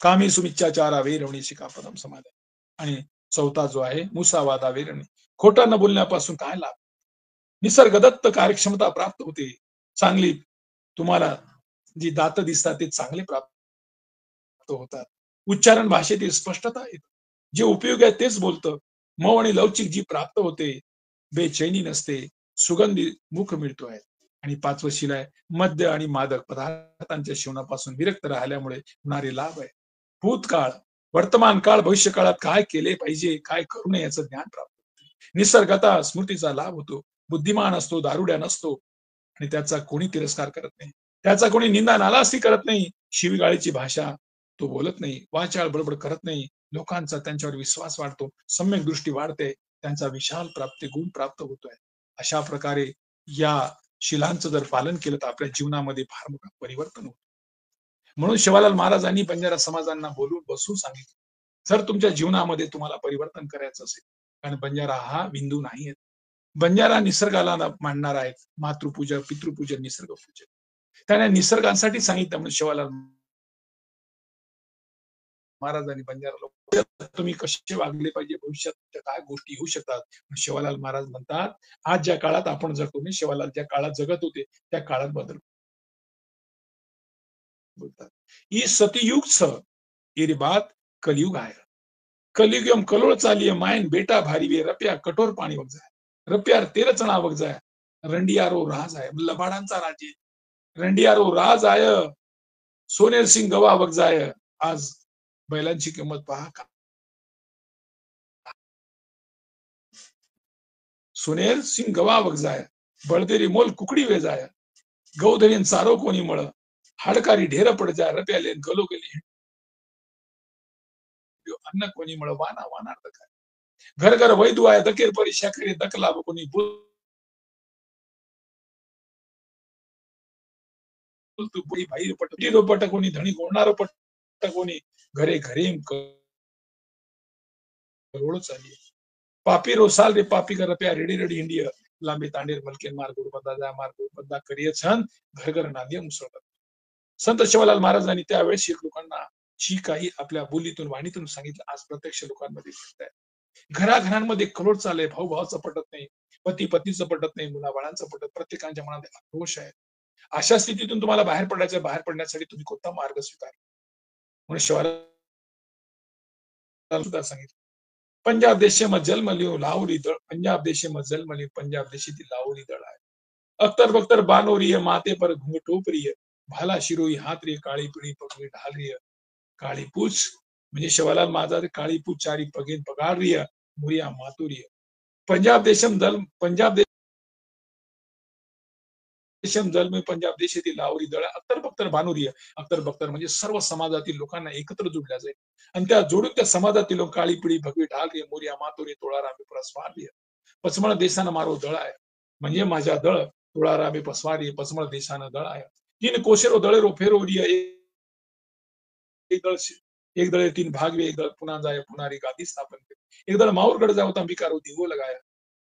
कामी सुमिच्छाचारा वेरवणी शिखापदम समाधान. आणि चौथा जो आहे मुसावादा वेरवणी. खोटं न बोलण्यापासून काय लाभ? निसर्गदत्त कार्यक्षमता प्राप्त होते. चांगली तुम्हाला जी दात दिसतात ते चांगले प्राप्त होतात. उच्चारण भाषेतील स्पष्टता येते. जे उपयोगी आहे तेच बोलतं. मऊ आणि लवचिक जी प्राप्त होते. बेचैनी नसते. सुगंधी मुख मिळतोय. आणि 5वं शिलाय मद्य आणि मादक पदार्थांच्या सेवनापासून विरक्त राहिल्यामुळे होणारे लाभ आहे. भूतकाळ, वर्तमान काळ, भविष्य काळात काय केले पाहिजे, काय करू नये याचं ज्ञान प्राप्त होते. निसर्गतः स्मृतीचा लाभ होतो. बुद्धिमान असतो, दारुड्या नसतो आणि त्याचा कोणी तिरस्कार करत नाही. त्याचा कोणी निंदा नालास्ती करत नाही. शिवीगाळीची भाषा तो बोलत नाही. वाचाळ बडबड करत नाही. लोकांचा त्यांच्यावर विश्वास वाढतो. सम्यक दृष्टी वाढते. त्यांचा विशाल प्राप्ती गुण प्राप्त होतोय. अशा प्रकारे या शिलांचं जर पालन केलं तर आपल्या जीवनामध्ये फार मोठं परिवर्तन होतं. म्हणून शिवालाल महाराजांनी बंजारा समाजांना बोलून बसून सांगितलं, जर तुमच्या जीवनामध्ये तुम्हाला परिवर्तन करायचं असेल, कारण बंजारा हा बिंदू नाही आहे. बंजारा निसर्गाला मानणारा आहे. मातृपूजन, पितृपूजन, निसर्गपूजन. त्याने निसर्गासाठी सांगितलं म्हणून शिवालाल महाराजांनी बंजारा लोक तुम्ही कसे वागले पाहिजे, भविष्यात काय गोष्टी येऊ शकतात. शिवालाल महाराज म्हणतात, आज ज्या काळात आपण जगतो नाही, शिवालाल ज्या काळात जगत होते, त्या काळात बदल बोलतात. ई सतयुग छ, ये बात कलयुग आहे. कलियुगम कलोळ चालिये मायन बेटा भारी वे रप्या कठोर पाणी वग जाय. रप्यार तेरचणा वग जाय. रंडियारो राज आहे. लबाडांचा राज्य. रंडियारो राज आय. सोनेर सिंग गवा वग जाय. आज बैलांची किंमत पहा. सुनेर सिंग गवा वग जाय. बळदेरी मोल कुकडी वे जाय. गौधरीन सारो कोणी मळ. हाडकारी ढेर पड जाय. रप्याले गलो गेली. अन्न कोणी मळ वाना वानार्थ काय. घर घर वैदू आहे दकेर परी शाकरी दकला कोणी बोलतो बाहेर पट कोणी धणी गोडणार पट कोणी घरे घरे करोड चालली पापी रोसाल रे पापी कर प्या रेडी रेडी इंडिया लांबी तांडेर मलकेन मार गुरुपदा जा मार गुरुपदा करिय छान घर घर नांदिया मुसळतात. संत शिवलाल महाराजांनी त्यावेळेस शीख लोकांना जी काही आपल्या बोलीतून वाणीतून सांगितलं आज प्रत्यक्ष लोकांमध्ये घडत आहे. घराघरांमध्ये कलोड चाललंय, भाऊ भावाचं पटत नाही, पती पत्नीचं पटत नाही, मुलाबाळांचं पटत, प्रत्येकाच्या मनात आक्रोश आहे. अशा स्थितीतून तुम्हाला बाहेर पडण्यासाठी तुम्ही कोणता मार्ग स्वीकार म्हणून शिवाला सुद्धा सांगितलं. पंजाब देशમાં જન્મ લ્યો લાહોરી દળ पंजाब देशમાં जन्म લ્યો पंजाब देशातील लाहोरी दळ आहे. अख्तर बख्तर बानोरी माते पर घुंगटोपरी भाला शिरोई हात रे काळी पिळी पगडी ढाल रे काळी पूछ म्हणजे शिवालाल माझा काळी पूछ चारी पगेन पगार रिय मुरिया मातुरिय पंजाब देशम दल पंजाब देशम जन्म पंजाब देशातील लाहोरी दळ अख्तर बख्तर बानुरिय अख्तर बख्तर म्हणजे सर्व समाजातील लोकांना एकत्र जोडल्या जाईल आणि त्या जोडून त्या समाजातील लोक काळी पिढी भगवी ढाल रे मोरिया मातोरे तोळारामे परस्वार पचमळ देशानं मारो दळ आहे म्हणजे माझ्या दळ तोळारामे पसवारी पचमळ देशानं दळ आहे तीन कोशेरो दळे रो फेरो रिय एक दळ एक दळे तीन भागवे एक दळ पुन्हा जाय पुन्हा गादी स्थापन केली एक दळ माऊरगड जाओ अंबिकारो दिवो लगाया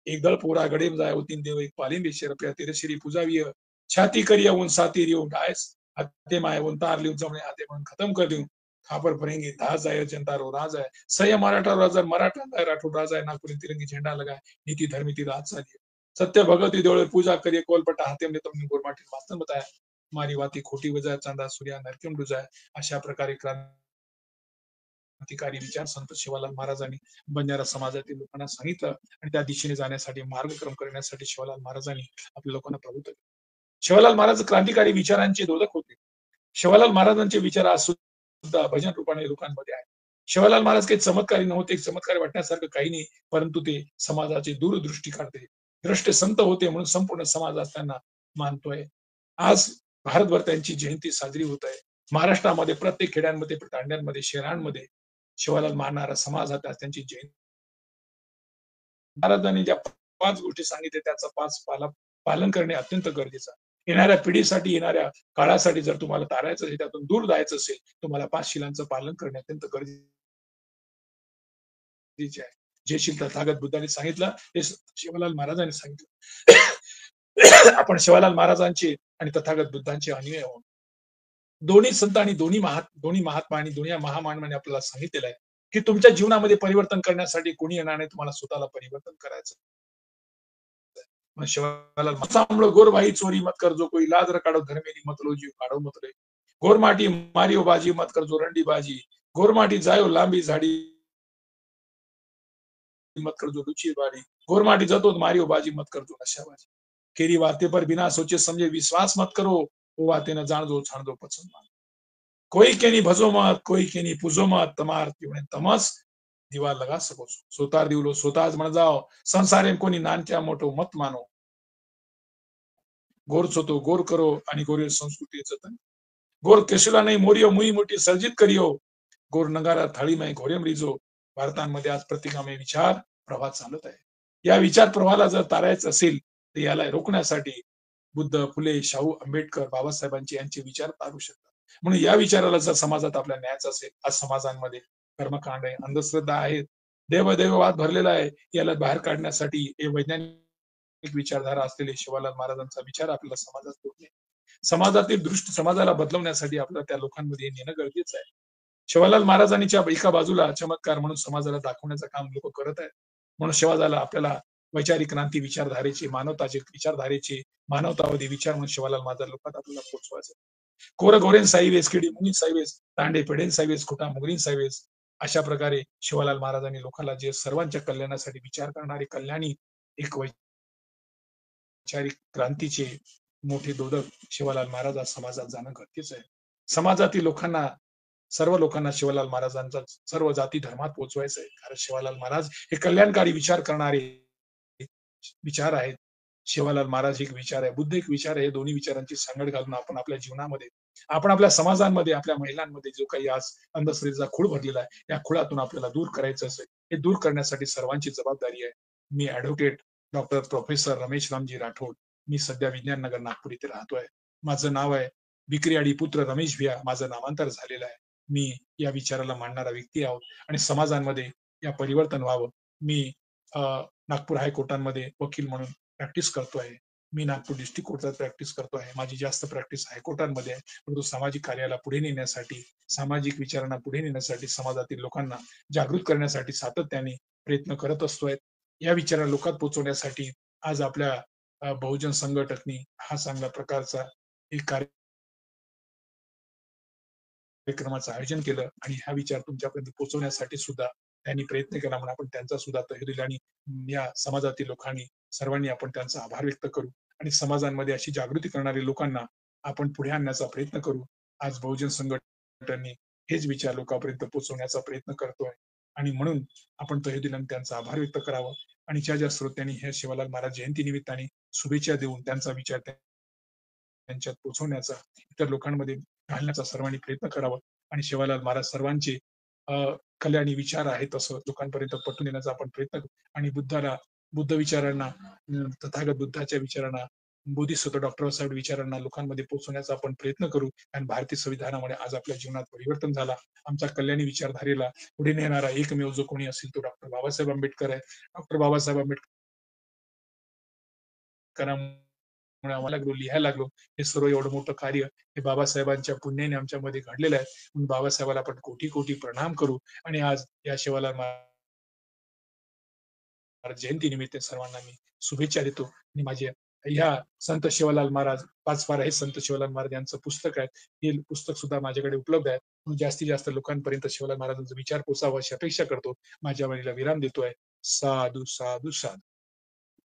एक दळ पोरा गडे जाय तीन देव एक पालिंबे रुपया तेरशिरी पूजावी छाती करिय उन साती रियो डायस हाते माय उन तार लिहून जमणे हाते म्हणून खतम कर देऊ खापर परेंगे दास जाय जनता रो राज आहे सह्य मराठा राजा मराठा जाय राठोड राजा आहे नागपुरी तिरंगी झेंडा लगाय नीति धर्मी ती राज चालिए सत्य भगवती देवळे पूजा करिए कोलपटा हाते में तुमने गोरमाटी वास्तव बताया मारी वाती खोटी वजाय चांदा सूर्या नरकिम डुजाय अशा प्रकारे क्रांतिकारी विचार संत शिवालाल महाराजांनी बंजारा समाजातील लोकांना सांगितलं आणि त्या दिशेने जाण्यासाठी मार्गक्रम करण्यासाठी शिवालाल महाराजांनी आपल्या लोकांना प्रवृत्त केलं. शिवालाल महाराज क्रांतिकारी विचारांचे दोधक होते. शिवालाल महाराजांचे विचार आज सुद्धा भजन रूपाने लोकांमध्ये आहे. शिवालाल महाराज काही चमत्कारी नव्हते, चमत्कारी वाटण्यासारखं काही नाही, परंतु ते समाजाची दूरदृष्टी काढते. द्रष्ट संत होते म्हणून संपूर्ण समाज आज त्यांना मानतोय. आज भारतभर त्यांची जयंती साजरी होत आहे. महाराष्ट्रामध्ये प्रत्येक खेड्यांमध्ये, तांड्यांमध्ये, शहरांमध्ये शिवालाल महाराज समाजात आज त्यांची जयंती. महाराजांनी ज्या 5 गोष्टी सांगितल्या त्याचा 5 पालन करणे अत्यंत गरजेचं आहे. येणाऱ्या पिढीसाठी, येणाऱ्या काळासाठी जर तुम्हाला तारायचं असेल, त्यातून दूर जायचं असेल, तुम्हाला 5 शिलांचं पालन करणे अत्यंत गरजेचं आहे. जे शील तथागत बुद्धांनी सांगितलं, ते शिवालाल महाराजांनी सांगितलं. आपण शिवालाल महाराजांचे आणि तथागत बुद्धांचे अनुयायी आहोत. दोन्ही संत आणि दोन्ही महात्मा आणि दोन्ही महामानवांनी आपल्याला सांगितलेलं आहे, की तुमच्या जीवनामध्ये परिवर्तन करण्यासाठी कोणी येणार नाही, तुम्हाला स्वतःला परिवर्तन करायचं. मग शिवालाल सांभळो गोर भाई चोरी मत कर, जो कोई लाज रकाडो घर मेरी मत लो जीव काढो मत रे. गोर माटी मारियो बाजी मत कर, जो रंडी बाजी. गोर माटी जायो लांबी झाडी मत कर, जो लुची बाड़ी. गोर माटी जतो मारियो बाजी मत कर, जो नशाबाजी. केरी बातें पर बिना सोचे समझे विश्वास मत करो, वो बातें न जान दो छाण दो पसंद मान. कोई के नहीं भजो मत, कोई के नहीं पूजो मत, तमार तिवणे तमस दिवा लगा सको. सोतार दिवलो स्वतःच म्हण जाओ, संसारेम कोणी नानक्या मोठो मत मानो. गोर सोतो गोर करो आणि गोरे संस्कृती जतन. गोर केशुला नाही मोरियो मुई मोठी सर्जित करियो. गोर नगारा थाळीमय घोरेम रिजो. भारतांमध्ये आज प्रतिगामी विचार प्रवाह चालत आहे. या विचार प्रवाहाला जर तारायचं असेल तर याला रोखण्यासाठी बुद्ध, फुले, शाहू, आंबेडकर, बाबासाहेबांचे यांचे विचार तारू शकतात. म्हणून या विचाराला जर समाजात आपल्या न्यायचं असेल, आज समाजांमध्ये कर्मकांड आहे, अंधश्रद्धा आहे, देवदेववाद भरलेला आहे, याला बाहेर काढण्यासाठी हे वैज्ञानिक विचारधारा असलेले शिवालाल महाराजांचा विचार आपल्याला समाजात पोहोचणे, समाजातील दृष्टी समाजाला बदलवण्यासाठी आपल्याला त्या लोकांमध्ये नेणं गरजेचं आहे. शिवालाल महाराजांच्या एका बाजूला चमत्कार म्हणून समाजाला दाखवण्याचं काम लोक करत आहेत. म्हणून शिवाजाला आपल्याला वैचारिक क्रांती विचारधारेचे, मानवताचे विचारधारेचे, मानवतावादी विचार म्हणून शिवालाल महाराज लोकात आपल्याला पोहोचवायचे. कोर गोरेन साईवेस, किडी मुनी साईवेस, तांडे पेडेन साईवेस, खुटा मुगरीन साईवेस. अशा प्रकारे शिवालाल महाराजांनी लोकांना जे सर्वांच्या कल्याणासाठी विचार करणारे कल्याणी एक वैचारिक क्रांतीचे मोठे दोदक शिवालाल महाराज आज समाजात जाणं गरजेचं आहे. समाजातील लोकांना, सर्व लोकांना शिवालाल महाराजांचा सर्व जाती धर्मात पोहोचवायचं आहे. कारण शिवालाल महाराज हे कल्याणकारी विचार करणारे विचार आहेत. शिवालाल महाराज एक विचार आहे, बुद्ध एक विचार आहे. दोन्ही विचारांची सांगड घालून आपण आपल्या जीवनामध्ये, आपण आपल्या समाजांमध्ये, आपल्या महिलांमध्ये जो काही आज अंधश्रद्धेचा खूळ भरलेला आहे, या खुळातून आपल्याला दूर करायचं असेल, हे दूर करण्यासाठी सर्वांची जबाबदारी आहे. मी advocate doctor professor Ramesh Ramji Rathod, मी सध्या विज्ञान नगर नागपूर इथे राहतोय. माझं नाव आहे विक्रियाडी पुत्र रमेश भिया. माझं नामांतर झालेलं आहे. मी या विचाराला मांडणारा व्यक्ती आहोत आणि समाजांमध्ये या परिवर्तन व्हावं. मी नागपूर हायकोर्टांमध्ये वकील म्हणून प्रॅक्टिस करतोय. मी नागपूर डिस्ट्रिक्ट कोर्टात प्रॅक्टिस करतोय. माझी जास्त प्रॅक्टिस हायकोर्टांमध्ये आहे. परंतु सामाजिक कार्याला पुढे नेण्यासाठी, सामाजिक विचारांना पुढे नेण्यासाठी, समाजातील लोकांना जागृत करण्यासाठी सातत्याने प्रयत्न करत असतोय. या विचाराला लोकात पोहोचवण्यासाठी आज आपल्या बहुजन संघटकनी हा चांगल्या प्रकारचा एक कार्यक्रमाचं आयोजन केलं आणि हा विचार तुमच्यापर्यंत पोहोचवण्यासाठी सुद्धा त्यांनी प्रयत्न केला. म्हणून आपण त्यांचा सुद्धा तहे दिला आणि या समाजातील लोकांनी सर्वांनी आपण त्यांचा आभार व्यक्त करू आणि समाजांमध्ये अशी जागृती करणाऱ्या लोकांना आपण पुढे आणण्याचा प्रयत्न करू. आज बहुजन संघटनांनी हेच विचार लोकांपर्यंत पोहोचवण्याचा प्रयत्न करतोय आणि म्हणून आपण तहे दिला आणि त्यांचा आभार व्यक्त करावा आणि ज्या श्रोत्यांनी हे शिवालाल महाराज जयंती निमित्ताने शुभेच्छा देऊन त्यांचा विचार त्यांच्यात पोहोचवण्याचा, इतर लोकांमध्ये घालण्याचा सर्वांनी प्रयत्न करावा आणि शिवालाल महाराज सर्वांचे कल्याणी विचार आहेत असं लोकांपर्यंत पटवून देण्याचा आपण प्रयत्न करू आणि बुद्ध विचारांना, तथागत बुद्धाच्या विचारांना, बोधिसत्व डॉक्टर साहेब विचारांना लोकांमध्ये पोहोचवण्याचा आपण प्रयत्न करू. आणि भारतीय संविधानामुळे आज आपल्या जीवनात परिवर्तन झाला. आमच्या कल्याणी विचारधारेला पुढे नेणारा एकमेव जो कोणी असेल तो डॉक्टर बाबासाहेब आंबेडकर आहे. डॉक्टर बाबासाहेब आंबेडकरांमुळे आम्हाला लिहायला लागलो. हे सर्व एवढं मोठं कार्य हे बाबासाहेबांच्या पुण्याने आमच्यामध्ये घडलेलं आहे. म्हणून बाबासाहेबाला आपण कोटी कोटी प्रणाम करू आणि आज या शिवालाल महाराज जयंती निमित्त सर्वांना मी शुभेच्छा देतो. आणि माझ्या ह्या संत शिवालाल महाराज पाचपारा हे संत शिवालाल महाराज यांचं पुस्तक आहे. हे पुस्तक सुद्धा माझ्याकडे उपलब्ध आहे. म्हणून जास्तीत जास्त लोकांपर्यंत शिवालाल महाराजांचा विचार पोचावा अशी अपेक्षा करतो. माझ्या वेळेला विराम देतोय. साधू साधू साधू.